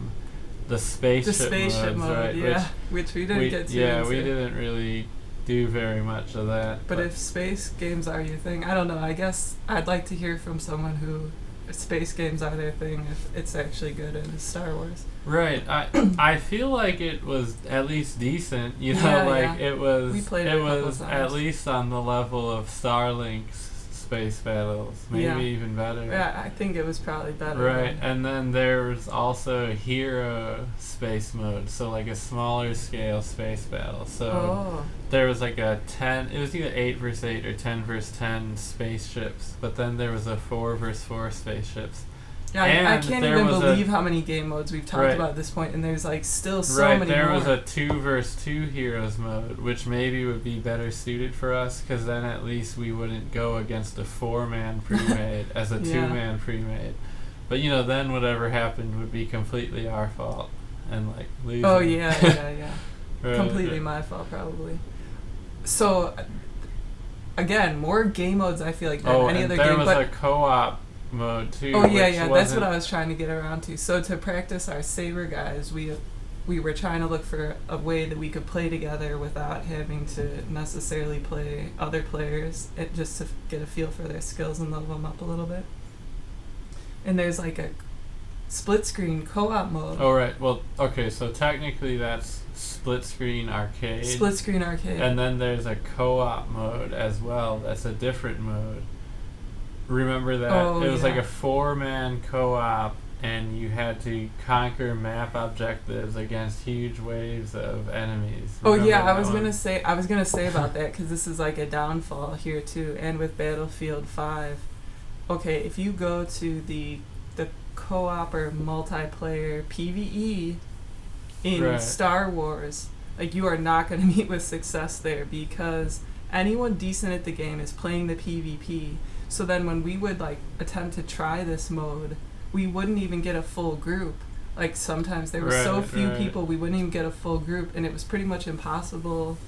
the spaceship modes, mode, right? Yeah, which we didn't get to. Yeah, we didn't really do very much of that. But if space games are your thing, I don't know, I guess I'd like to hear from someone who space games are their thing, if it's actually good in Star Wars. Right. I feel like it was at least decent, it was we played it was times. At least on the level of Starlink's space battles, maybe even better. Yeah, I think it was probably better. Right, and then there was also hero space mode, so like a smaller scale space battle. So there was like it was either 8 vs 8 or 10 vs 10 spaceships, but then there was a 4 vs 4 spaceships. Yeah, I can't even believe how many game modes we've talked about at this point, and there's like still so many there more. was a 2 vs 2 heroes mode, which maybe would be better suited for us, because then at least we wouldn't go against a 4-man pre-made as a 2-man pre-made. But then whatever happened would be completely our fault, and like losing. Oh yeah. Completely my fault probably. So again, more game modes I feel like than any other game. There was a co-op mode too. Oh yeah, that's what I was trying to get around to. So to practice our saber guys, we were trying to look for a way that we could play together without having to necessarily play other players, just to get a feel for their skills and level them up a little bit. And there's like a split screen co-op mode. Oh, right. Well, okay, so technically that's split screen arcade. Split screen arcade. And then there's a co-op mode as well. That's a different mode. Remember that? Oh, it was yeah. like a 4-man co-op, and you had to conquer map objectives against huge waves of enemies. Remember that I was one? gonna say about that, because this is like a downfall here too, and with Battlefield 5. Okay, if you go to the co-op or multiplayer PvE in Right. Star Wars, like, you are not going to meet with success there, because anyone decent at the game is playing the PvP. So then when we would like attempt to try this mode, we wouldn't even get a full group. Like, sometimes there were so few people, we wouldn't even get a full group, and it was pretty much impossible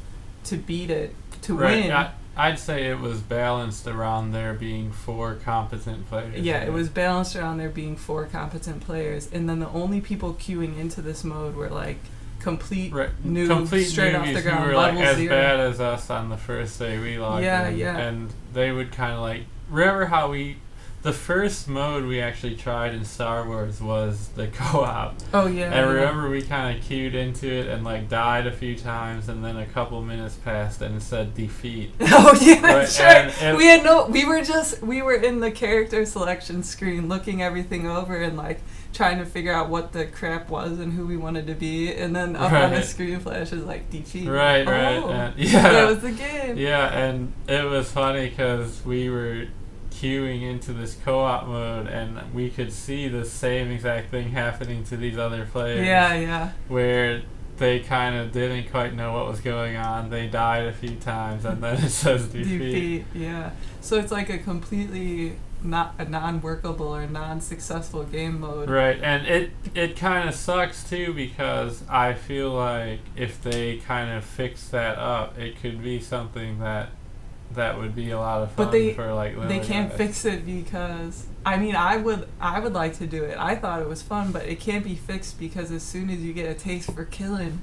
to beat it, to win. I'd say it was balanced around there being 4 competent players. Yeah, it was balanced around there being 4 competent players, and then the only people queuing into this mode were like complete noobs, straight off the ground, who were level like as 0. bad as us on the first day we logged in. Yeah. And they would kind of like, remember how the first mode we actually tried in Star Wars was the co-op. Oh yeah. And remember we kind of queued into it and like died a few times, and then a couple minutes passed and it said defeat. Oh yeah, that's right. And we were in the character selection screen looking everything over and like trying to figure out what the crap was and who we wanted to be, and then up on the screen flashes like defeat. Right. And, yeah. That was the game. Yeah, and it was funny because we were queuing into this co-op mode, and we could see the same exact thing happening to these other players. Yeah. Where they kind of didn't quite know what was going on. They died a few times, and then it says defeat. Yeah. So it's like a completely not a non-workable or non-successful game mode. Right, and it kind of sucks too, because I feel like if they kind of fix that up, it could be something that would be a lot of fun for like little they can't guys. fix it, because I mean I would like to do it. I thought it was fun, but it can't be fixed, because as soon as you get a taste for killing,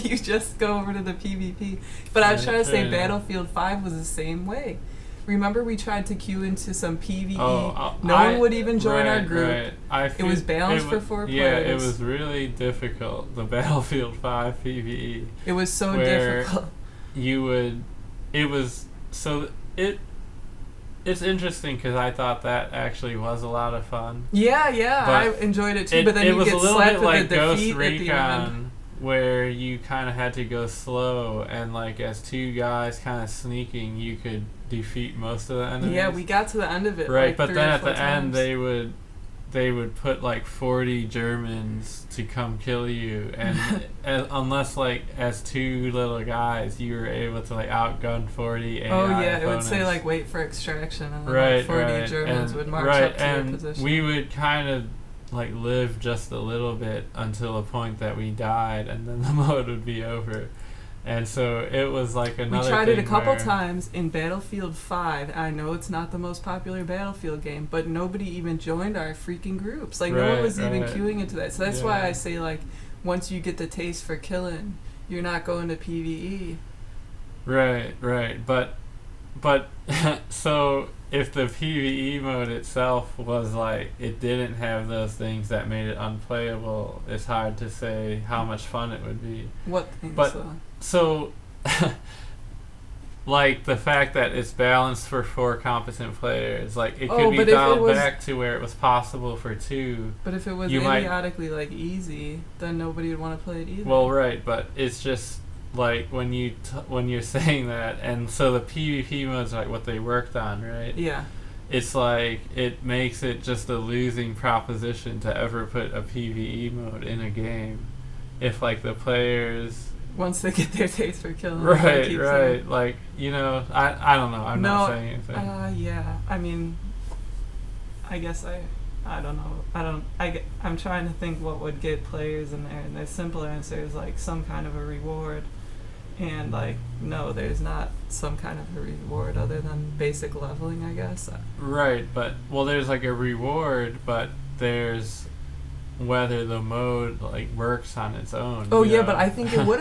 you just go over to the PvP. But I was trying to say Battlefield 5 was the same way. Remember we tried to queue into some PvE. No one would even join our group. Right. It was balanced for 4 players. Yeah, it was really difficult, the Battlefield 5 PvE. It was so difficult. It's interesting because I thought that actually was a lot of fun. Yeah, I enjoyed it too. But then you get slapped with the defeat at the end, where you kind of had to go slow, and like as 2 guys kind of sneaking, you could defeat most of the enemies. Yeah, we got to the end of it. Right, like but 3 then or at 4 the times. end they would put like 40 Germans to come kill you, and unless like as 2 little guys you were able to like outgun 40 AI opponents. It would say like wait for extraction, and then like 40 Germans would march up to your position. We would kind of like live just a little bit until a point that we died, and then the mode would be over. And so it was like another We tried thing it a couple times in Battlefield 5. I know it's not the most popular Battlefield game, but nobody even joined our freaking groups. Like, no one was even queuing into that. So that's why I say, like, once you get the taste for killing, you're not going to PvE. Right. But so if the PvE mode itself was like, it didn't have those things that made it unplayable, it's hard to say how much fun it would be. What things? So, like the fact that it's balanced for 4 competent players, like it could be dialed back to where it was possible for 2. But if it was idiotically like easy, then nobody would want to play it either. Well, right, but it's just like when you're saying that, and so the PvP mode's like what they worked on, right? Yeah. It's like it makes it just a losing proposition to ever put a PvE mode in a game, if like the players. Once they get their taste for killing. Right. Like, you know, I don't know. I'm not saying anything. Yeah. I mean, I guess I don't know. I'm trying to think what would get players in there, and the simple answer is like some kind of a reward. And like, no, there's not some kind of a reward other than basic leveling, I guess. Right, but there's like a reward, but there's whether the mode like works on its own. Oh yeah, but I think it would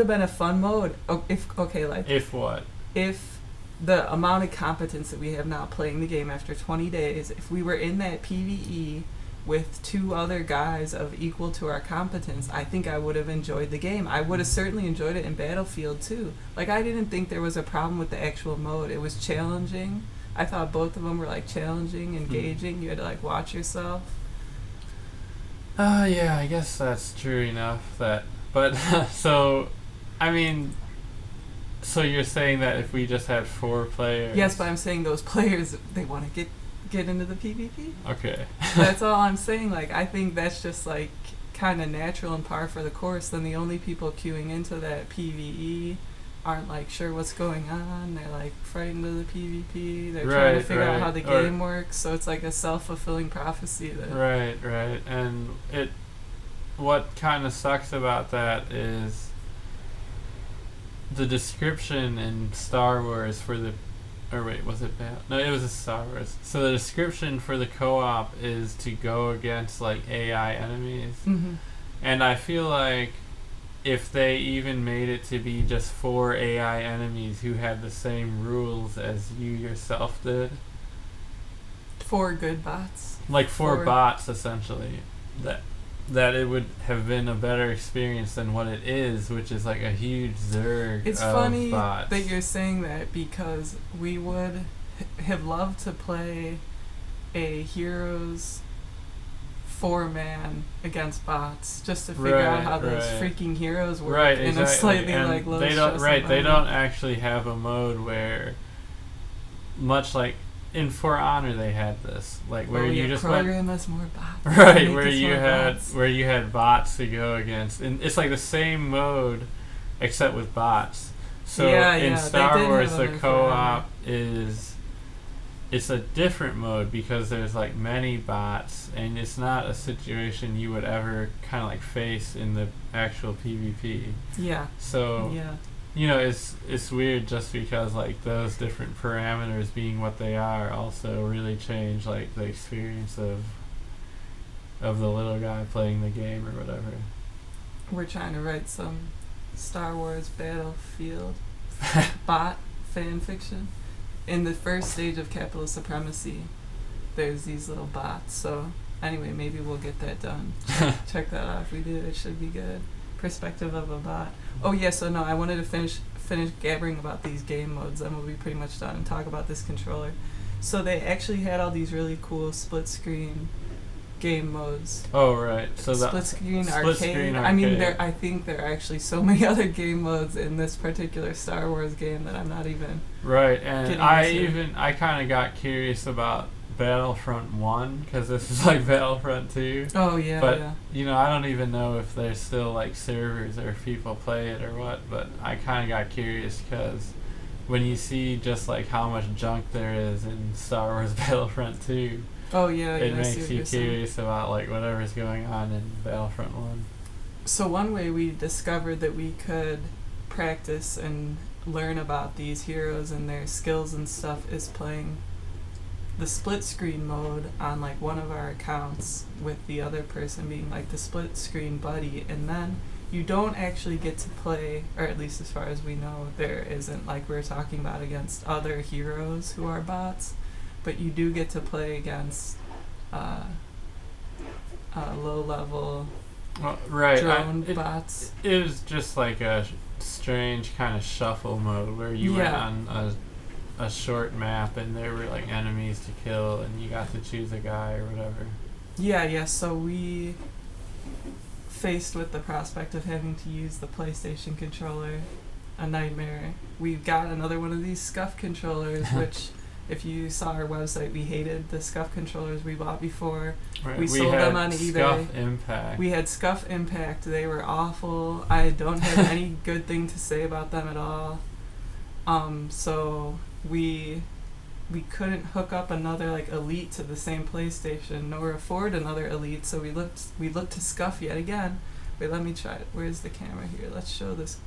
have been a fun mode if what? If the amount of competence that we have now playing the game after 20 days, if we were in that PvE with 2 other guys of equal to our competence, I think I would have enjoyed the game. I would have certainly enjoyed it in Battlefield too. Like, I didn't think there was a problem with the actual mode. It was challenging. I thought both of them were like challenging, engaging. You had to like watch yourself. Yeah, I guess that's true enough. But so, I mean, so you're saying that if we just had 4 players? Yes, but I'm saying those players, they want to get into the PvP. Okay. That's all I'm saying. Like, I think that's just like kind of natural and par for the course. Then the only people queuing into that PvE aren't like sure what's going on. They're like frightened of the PvP. They're trying to figure out how the game works. So it's like a self-fulfilling prophecy. Right. And what kind of sucks about that is the description in Star Wars for the, or wait, was it bad? No, it was a Star Wars. So the description for the co-op is to go against like AI enemies. Mm-hmm. And I feel like if they even made it to be just 4 AI enemies who had the same rules as you yourself did. 4 good bots? Like 4 bots, essentially. That it would have been a better experience than what it is, which is like a huge zerg of bots. It's funny that you're saying that, because we would have loved to play a Heroes 4-man against bots just to figure out how those freaking heroes work in a slightly and like low they don't stress they don't actually have a mode where, much like in For Honor they had this, like where you just program us more bots, where you had bots to go against, and it's like the same mode except with bots. So in Star Wars the co-op it's a different mode because there's like many bots, and it's not a situation you would ever kind of like face in the actual PvP. Yeah. So you know, it's weird just because like those different parameters being what they are also really change like the experience of the little guy playing the game or whatever. We're trying to write some Star Wars Battlefield bot fan fiction. In the first stage of Capital Supremacy, there's these little bots. So anyway, maybe we'll get that done. Check that out. If we do, it should be good. Perspective of a bot. Oh yeah, so no, I wanted to finish gabbering about these game modes, then we'll be pretty much done, and talk about this controller. So they actually had all these really cool split screen game modes. Oh right, so split screen arcade. I mean, I think there are actually so many other game modes in this particular Star Wars game that I'm not even right. And I kind of got curious about Battlefront 1 because this is like Battlefront 2. Oh yeah, but you know, I don't even know if there's still like servers or if people play it or what. But I kind of got curious because when you see just like how much junk there is in Star Wars Battlefront 2. Oh yeah, it makes you curious about like whatever's going on in Battlefront 1. So one way we discovered that we could practice and learn about these heroes and their skills and stuff is playing the split screen mode on like one of our accounts, with the other person being like the split screen buddy, and then you don't actually get to play, or at least as far as we know, there isn't, like we were talking about, against other heroes who are bots. But you do get to play against low-level drone bots. It was just like a strange kind of shuffle mode where you went on a short map and there were like enemies to kill and you got to choose a guy or whatever. Yeah, so we, faced with the prospect of having to use the PlayStation controller, a nightmare, we got another one of these Scuf controllers, which... If you saw our website, we hated the Scuf controllers we bought before. Right. We sold them on eBay. Scuf Impact. We had Scuf Impact. They were awful. I don't have any good thing to say about them at all. So we couldn't hook up another like Elite to the same PlayStation, nor afford another Elite. So we looked to Scuf yet again. Wait, let me try it. Where's the camera here? Let's show this.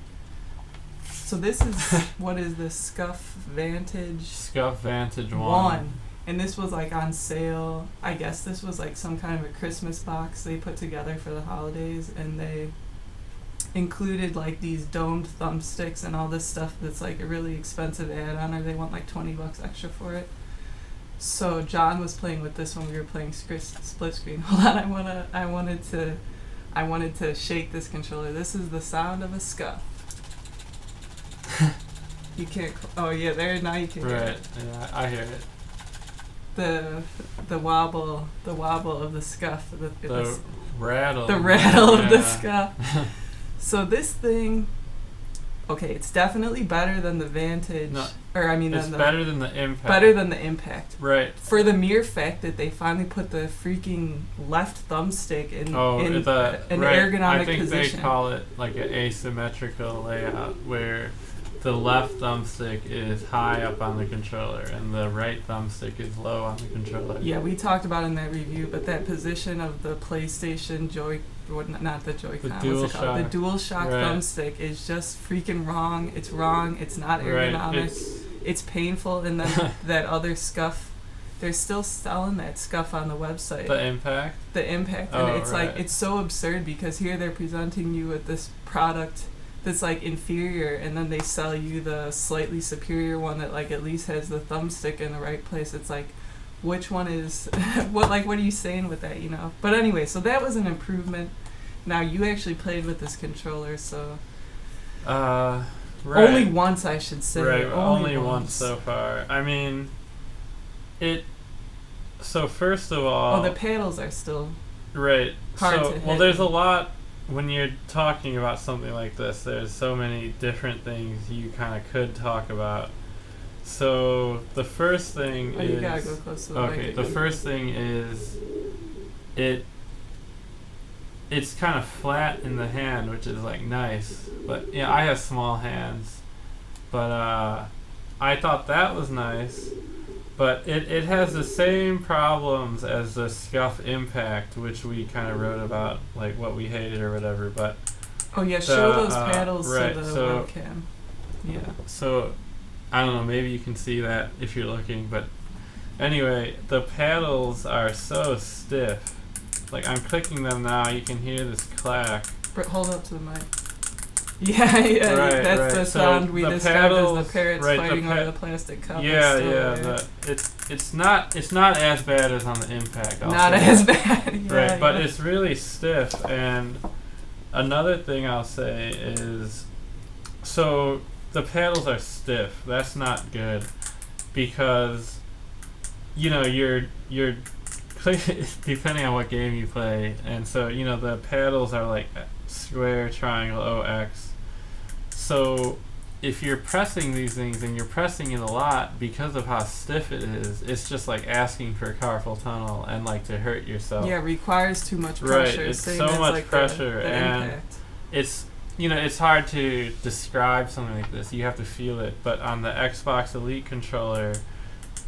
So this is, what is this, Scuf Vantage? Scuf Vantage 1. And this was like on sale. I guess this was like some kind of a Christmas box they put together for the holidays, and they included like these domed thumbsticks and all this stuff that's like a really expensive add-on, or they want like $20 extra for it. So John was playing with this when we were playing split screen. Hold on, I wanted to shake this controller. This is the sound of a Scuf. You can't. Oh yeah, there now you can hear it. Right. Yeah, I hear it. The wobble of the Scuf. The rattle. The rattle of the Scuf. So this thing. Okay, it's definitely better than the Vantage. No, it's better than the Impact. Better than the Impact. Right. For the mere fact that they finally put the freaking left thumbstick in an ergonomic I think position. They call it like an asymmetrical layout where the left thumbstick is high up on the controller and the right thumbstick is low on the controller. Yeah, we talked about in that review, but that position of the PlayStation not the Joy-Con, what's it called? The DualShock thumbstick is just freaking wrong. It's wrong. It's not ergonomic. Right. It's painful. And then that other Scuf, they're still selling that Scuf on the website. The Impact? The Impact. And it's like, it's so absurd because here they're presenting you with this product that's like inferior, and then they sell you the slightly superior one that like at least has the thumbstick in the right place. It's like, which one is what are you saying with that, you know? But anyway, so that was an improvement. Now you actually played with this controller, so only once, I should say. Right, only once so far. I mean, so first of all, the paddles are still hard to hit. Well, there's a lot when you're talking about something like this. There's so many different things you kind of could talk about. So the first thing is... you gotta go close to the mic. Okay, the first thing is it's kind of flat in the hand, which is like nice. But yeah, I have small hands. But I thought that was nice. But it has the same problems as the Scuf Impact, which we kind of wrote about, like what we hated or whatever. But show those paddles to the webcam. Yeah. So I don't know, maybe you can see that if you're looking, but anyway, the paddles are so stiff. Like, I'm clicking them now, you can hear this clack. Hold up to the mic. Yeah, that's the sound we described as the parrots fighting over the plastic cup. It's not as bad as on the Impact. Not as bad, but it's really stiff. And another thing I'll say is, so the paddles are stiff. That's not good because, you know, you're depending on what game you play, and so, you know, the paddles are like square, triangle, OX. So if you're pressing these things and you're pressing it a lot because of how stiff it is, it's just like asking for carpal tunnel and like to hurt yourself. Yeah, it requires too much pressure. Right, it's so much like pressure, and Impact. It's, you know, it's hard to describe something like this. You have to feel it. But on the Xbox Elite controller,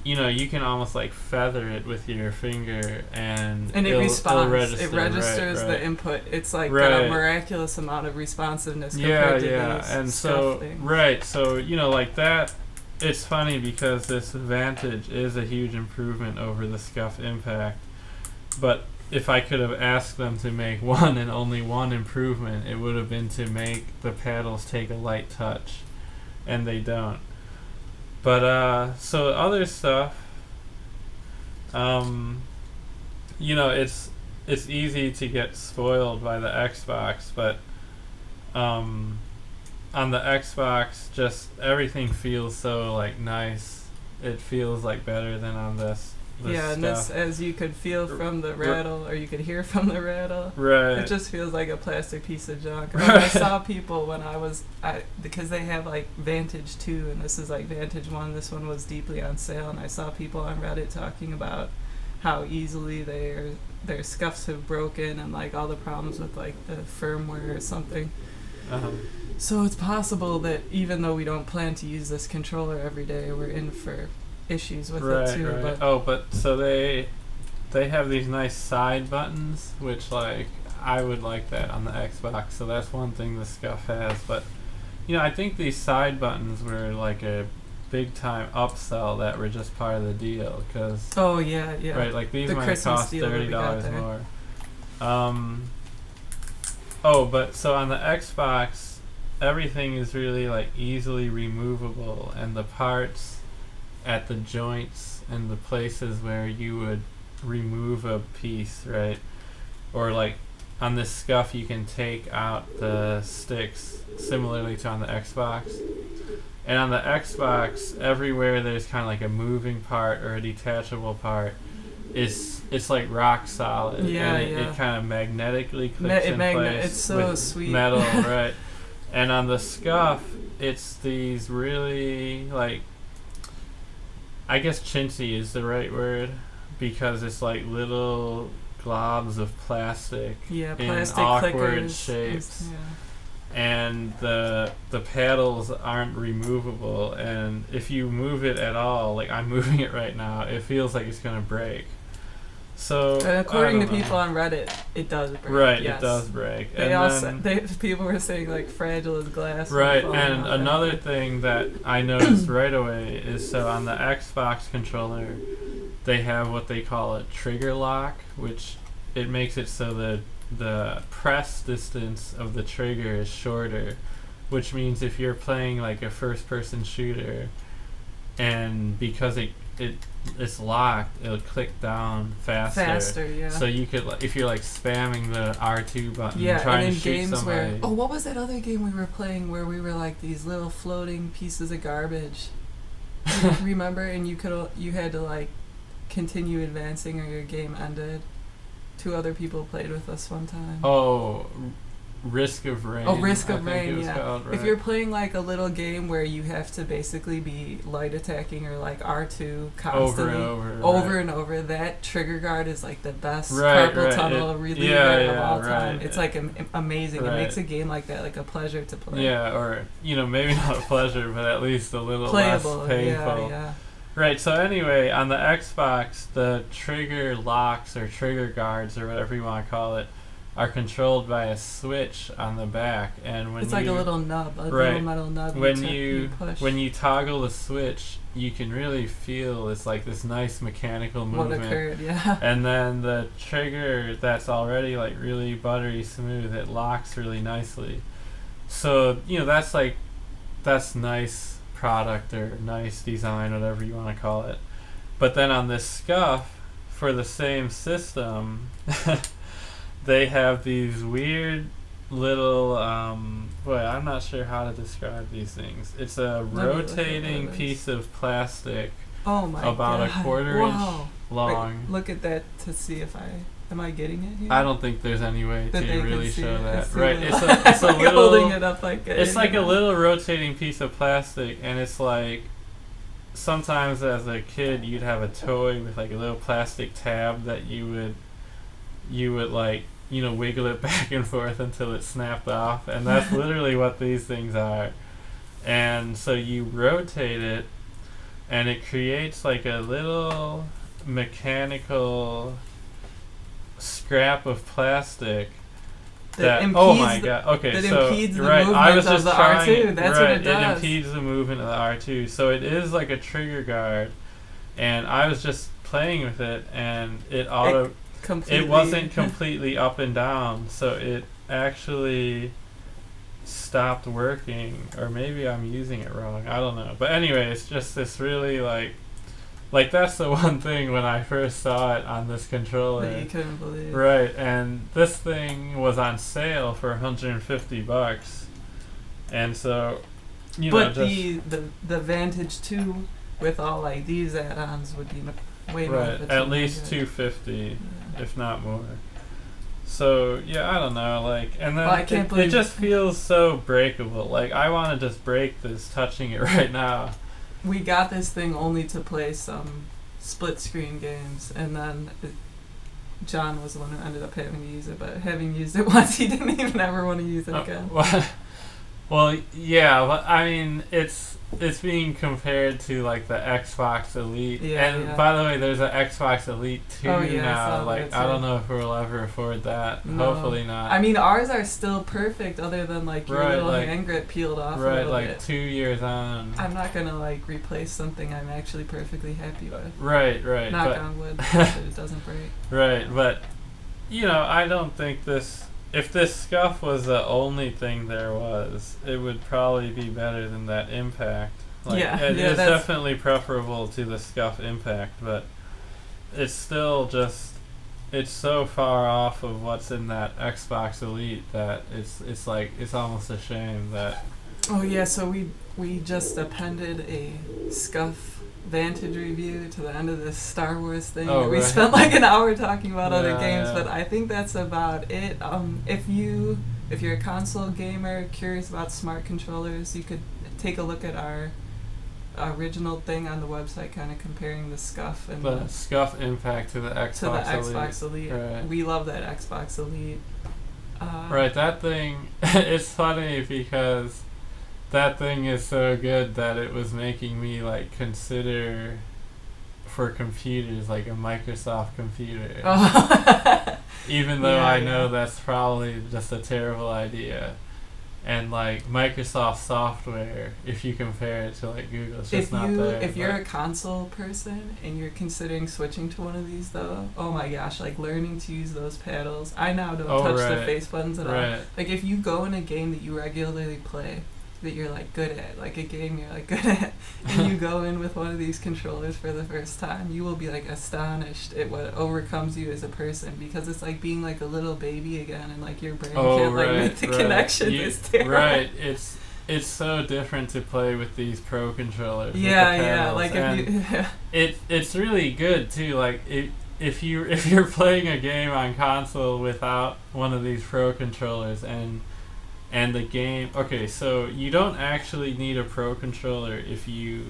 you know, you can almost like feather it with your finger, and it responds. It registers right. the input. It's like a miraculous amount of responsiveness compared to these and so things. So you know, like that. It's funny because this Vantage is a huge improvement over the Scuf Impact, but if I could have asked them to make one and only one improvement, it would have been to make the paddles take a light touch, and they don't. But so other stuff, you know, it's easy to get spoiled by the Xbox, but on the Xbox, just everything feels so like nice. It feels like better than on this and this, as you could feel from the rattle, or you could hear from the rattle. Right. It just feels like a plastic piece of junk. I saw people when because they have like Vantage 2, and this is like Vantage 1. This one was deeply on sale, and I saw people on Reddit talking about how easily their Scufs have broken, and like all the problems with like the firmware or something. So it's possible that even though we don't plan to use this controller every day, we're in for issues with it too. Right. But so they have these nice side buttons, which like I would like that on the Xbox. So that's one thing the Scuf has. But you know, I think these side buttons were like a big time upsell that were just part of the deal. Cause right, like these might cost $30 more. But so on the Xbox, everything is really like easily removable, and the parts at the joints and the places where you would remove a piece, right? Or like on this Scuf you can take out the sticks similarly to on the Xbox. And on the Xbox, everywhere there's kind of like a moving part or a detachable part, it's like rock solid. Yeah, and it kind of magnetically clicks in place. It's so with sweet. Metal, right? And on the Scuf, it's these really, like, I guess chintzy is the right word, because it's like little globs of plastic, plastic in awkward clickers. shapes. And the paddles aren't removable, and if you move it at all, like I'm moving it right now, it feels like it's gonna break. So according to people on Reddit, it does break. Right, yes. It does break. People were saying like fragile as glass. Right, and another thing that I noticed right away is, so on the Xbox controller, they have what they call a trigger lock, which it makes it so that the press distance of the trigger is shorter, which means if you're playing like a first-person shooter, and because it's locked, it'll click down faster. Yeah. So you could, if you're like spamming the R2 button, and trying in to shoot games somebody. what was that other game we were playing where we were like these little floating pieces of garbage? Remember? And you had to like continue advancing or your game ended. 2 other people played with us one time. Oh, Risk of Rain. Oh, Risk of Rain, yeah. Called, right? If you're playing like a little game where you have to basically be light attacking or like R2 constantly over and over, that trigger guard is like the best carpal tunnel reliever of all time. It's like amazing. It makes a game like that like a pleasure to play. Yeah, or maybe not a pleasure, but at least a little playable, less painful. Yeah. Right, so anyway, on the Xbox, the trigger locks or trigger guards or whatever you want to call it are controlled by a switch on the back, and when it's like a little nub, little metal nub. When you toggle the switch, you can really feel it's like this nice mechanical movement. What occurred, yeah. And then the trigger that's already like really buttery smooth, it locks really nicely. So that's nice product or nice design, whatever you want to call it. But then on this Scuf, for the same system, they have these weird little I'm not sure how to describe these things. It's a rotating piece of plastic about a quarter-inch long. Wait, look at that to see if am I getting it here? I don't think there's any way to really show that. Right, it's a little holding it up like it's like a little rotating piece of plastic, and it's like sometimes as a kid you'd have a toy with like a little plastic tab that you would like wiggle it back and forth until it snapped off, and that's literally what these things are. And so you rotate it, and it creates like a little mechanical scrap of plastic that oh my god, okay, that so impedes the right, movement I was just of the trying, R2. That's right, what it does. It impedes the movement of the R2, so it is like a trigger guard, and I was just playing with it, and it wasn't completely up and down, so it actually stopped working, or maybe I'm using it wrong, I don't know. But anyway, it's just this really like that's the one thing when I first saw it on this controller that you couldn't believe. Right, and this thing was on sale for $150, and so but the Vantage 2 with all like these add-ons would be way more. Right, at least $250, if not more. So yeah, I don't know, like, and then it just feels so breakable. Like I want to just break this touching it right now. We got this thing only to play some split screen games, and then John was the one who ended up having to use it, but having used it once, he didn't even ever want to use it again. Well, yeah, but I mean, it's being compared to like the Xbox Elite, by the way, there's an Xbox Elite 2 now. Like, I don't know if we'll ever afford that. No. Hopefully not. I mean, ours are still perfect, other than like your little hand grip peeled off a little like bit. 2 years on. I'm not gonna like replace something I'm actually perfectly happy with. Right. Knock on wood, that it doesn't break. Right, but I don't think this. If this Scuf was the only thing there was, it would probably be better than that Impact. Like, it's definitely preferable to the Scuf Impact, but it's still just, it's so far off of what's in that Xbox Elite that it's like, it's almost a shame that... Oh yeah, so we just appended a Scuf Vantage review to the end of this Star Wars thing. Oh, we right. spent like an hour talking about other games, yeah. but I think that's about it. If you're a console gamer curious about smart controllers, you could take a look at our original thing on the website, kind of comparing the Scuf and the Scuf Impact to the Xbox Elite. Right. We love that Xbox Elite. Right, that thing, it's funny because that thing is so good that it was making me like consider for computers like a Microsoft computer. Even though I know that's probably just a terrible idea. And like Microsoft software, if you compare it to like Google, it's just not there. If you're a console person and you're considering switching to one of these though, oh my gosh, like learning to use those paddles. I now don't touch the face buttons at all. Like if you go in a game that you regularly play, that you're like good at, like a game you're like good at, and you go in with one of these controllers for the first time, you will be like astonished at what overcomes you as a person, because it's like being like a little baby again, and like your brain can't like make the connection. It's terrible. Right, it's so different to play with these pro controllers. Like it's really good too. Like if you're playing a game on console without one of these pro controllers and the game, okay, so you don't actually need a pro controller if you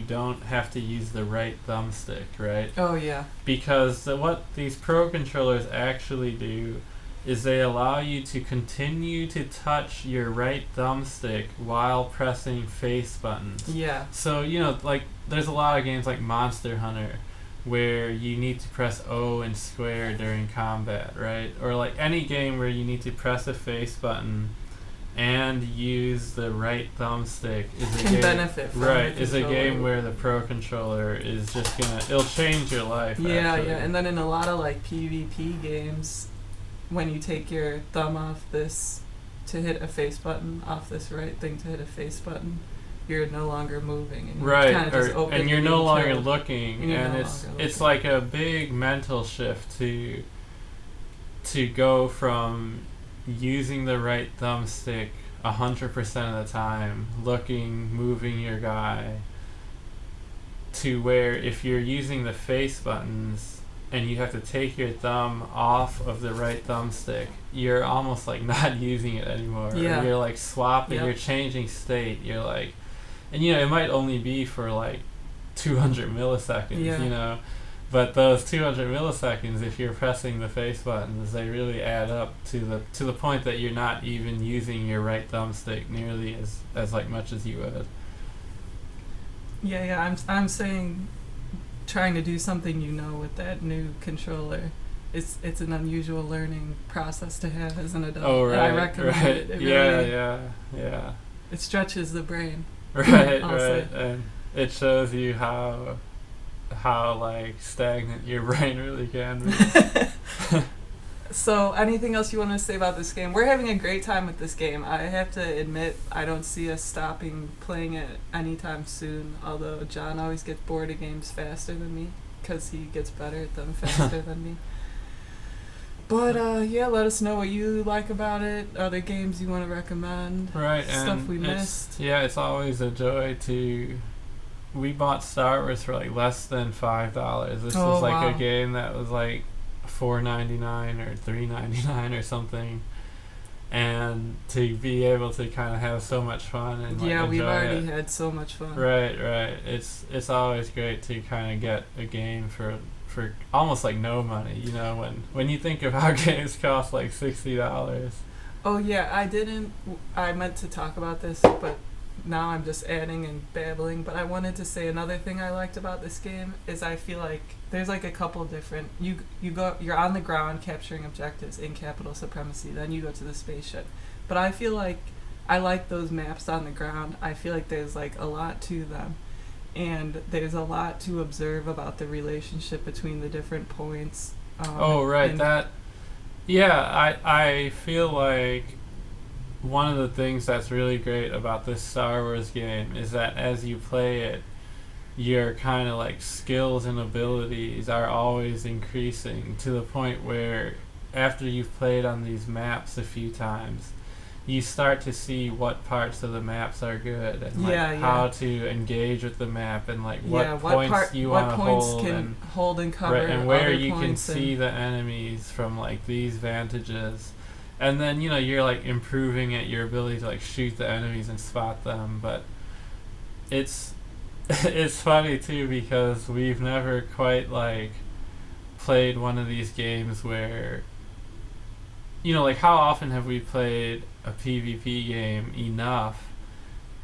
don't have to use the right thumbstick, right? Oh yeah. Because what these pro controllers actually do is they allow you to continue to touch your right thumbstick while pressing face buttons. Yeah. So, like there's a lot of games like Monster Hunter where you need to press O and square during combat, right? Or like any game where you need to press a face button and use the right thumbstick is a game where the pro controller is just it'll change your life. And then in a lot of like PvP games, when you take your thumb off this to hit a face button, off this right thing to hit a face button, you're no longer moving, and you're no longer looking, and it's like a big mental shift to go from using the right thumbstick 100% of the time, moving your guy, to where if you're using the face buttons and you have to take your thumb off of the right thumbstick, you're almost like not using it anymore. Yeah. Or you're like swapping, you're changing state, you're like, and it might only be for like 200 milliseconds, but those 200 milliseconds, if you're pressing the face buttons, they really add up to the point that you're not even using your right thumbstick nearly as like much as you would. I'm saying, trying to do something with that new controller, it's an unusual learning process to have as an adult. Oh right, I recommend it. It really, yeah. It stretches the brain. Right, and it shows you how like stagnant your brain really can be. So anything else you want to say about this game? We're having a great time with this game. I have to admit, I don't see us stopping playing it anytime soon, although John always gets bored of games faster than me because he gets better at them faster than me. But let us know what you like about it, other games you want to recommend, stuff we missed. It's always a joy we bought Star Wars for like less than $5. This was like a game that was like $4.99 or $3.99 or something, and to be able to kind of have so much fun and enjoy we've already had so much fun. Right. It's always great to kind of get a game for almost like no money. When you think of how games cost like $60. Oh yeah, I meant to talk about this, but now I'm just adding and babbling, but I wanted to say another thing I liked about this game is I feel like there's like a couple different, you're on the ground capturing objectives in Capital Supremacy, then you go to the spaceship. But I feel like I like those maps on the ground. I feel like there's like a lot to them, and there's a lot to observe about the relationship between the different points. I feel like one of the things that's really great about this Star Wars game is that as you play it, your kind of like skills and abilities are always increasing to the point where after you've played on these maps a few times, you start to see what parts of the maps are good and how to engage with the map and like what points you want to hold can hold and cover, and where you can see the enemies from like these vantages. And then you're like improving at your ability to like shoot the enemies and spot them. But it's funny too because we've never quite like played one of these games where like how often have we played a PvP game enough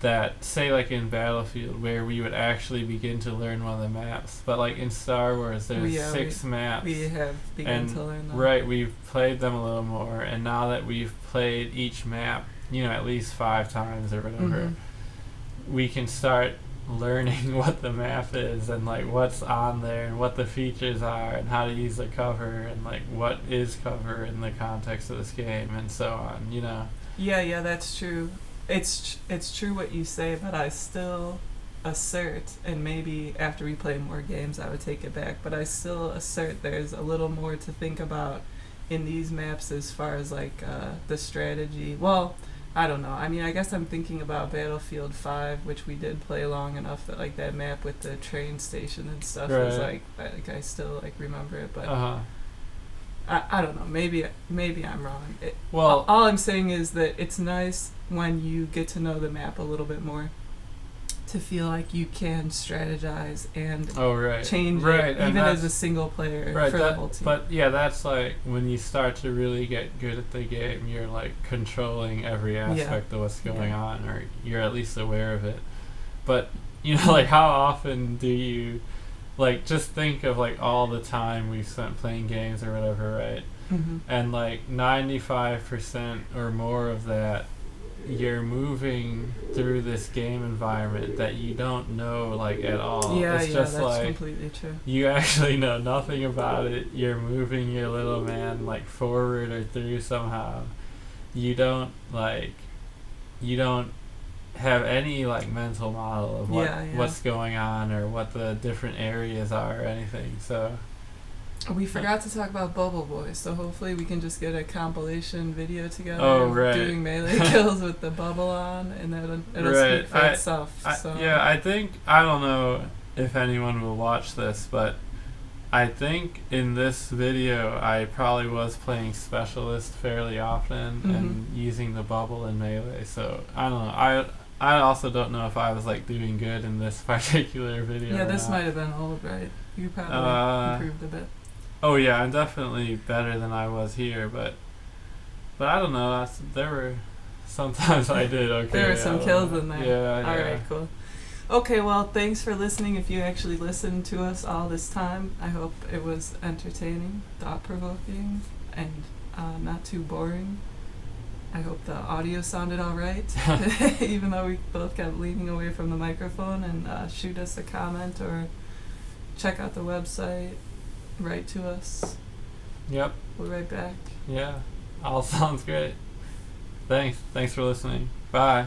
that, say like in Battlefield, where we would actually begin to learn one of the maps, but like in Star Wars there's 6 maps. We have begun to learn them. Right, we've played them a little more, and now that we've played each map, at least 5 times or whatever, we can start learning what the map is and like what's on there and what the features are and how to use the cover and like what is cover in the context of this game and so on. Yeah, that's true. It's true what you say, but I still assert, and maybe after we play more games I would take it back, but I still assert there's a little more to think about in these maps as far as like the strategy. Well, I don't know. I mean, I guess I'm thinking about Battlefield 5, which we did play long enough that like that map with the train station and stuff is like I still like remember it, but I don't know. Maybe I'm wrong. All I'm saying is that it's nice when you get to know the map a little bit more to feel like you can strategize and change it, even as a single player for the whole team. But yeah, that's like when you start to really get good at the game, you're like controlling every aspect of what's going on, or you're at least aware of it. But like how often do you like just think of like all the time we've spent playing games or whatever, right? And like 95% or more of that, you're moving through this game environment that you don't know like at all. It's just that's like completely true. You actually know nothing about it. You're moving your little man like forward or through somehow. You don't have any like mental model of what's going on or what the different areas are or anything. So we forgot to talk about Bubble Boys, so hopefully we can just get a compilation video together doing melee kills with the bubble on, and it'll speak for itself. I think, I don't know if anyone will watch this, but I think in this video I probably was playing Specialist fairly often and using the bubble in melee, so I don't know. I also don't know if I was like doing good in this particular video. Yeah, this might have been old, right? You probably improved a bit. Oh yeah, I'm definitely better than I was here, but I don't know. There were sometimes I did okay. There were some kills in there. Yeah. All right, cool. Okay, well, thanks for listening. If you actually listened to us all this time, I hope it was entertaining, thought-provoking, and not too boring. I hope the audio sounded all right, even though we both kept leaning away from the microphone. And shoot us a comment or check out the website. Write to us. Yep. We'll write back. Yeah. All sounds great. Thanks for listening. Bye.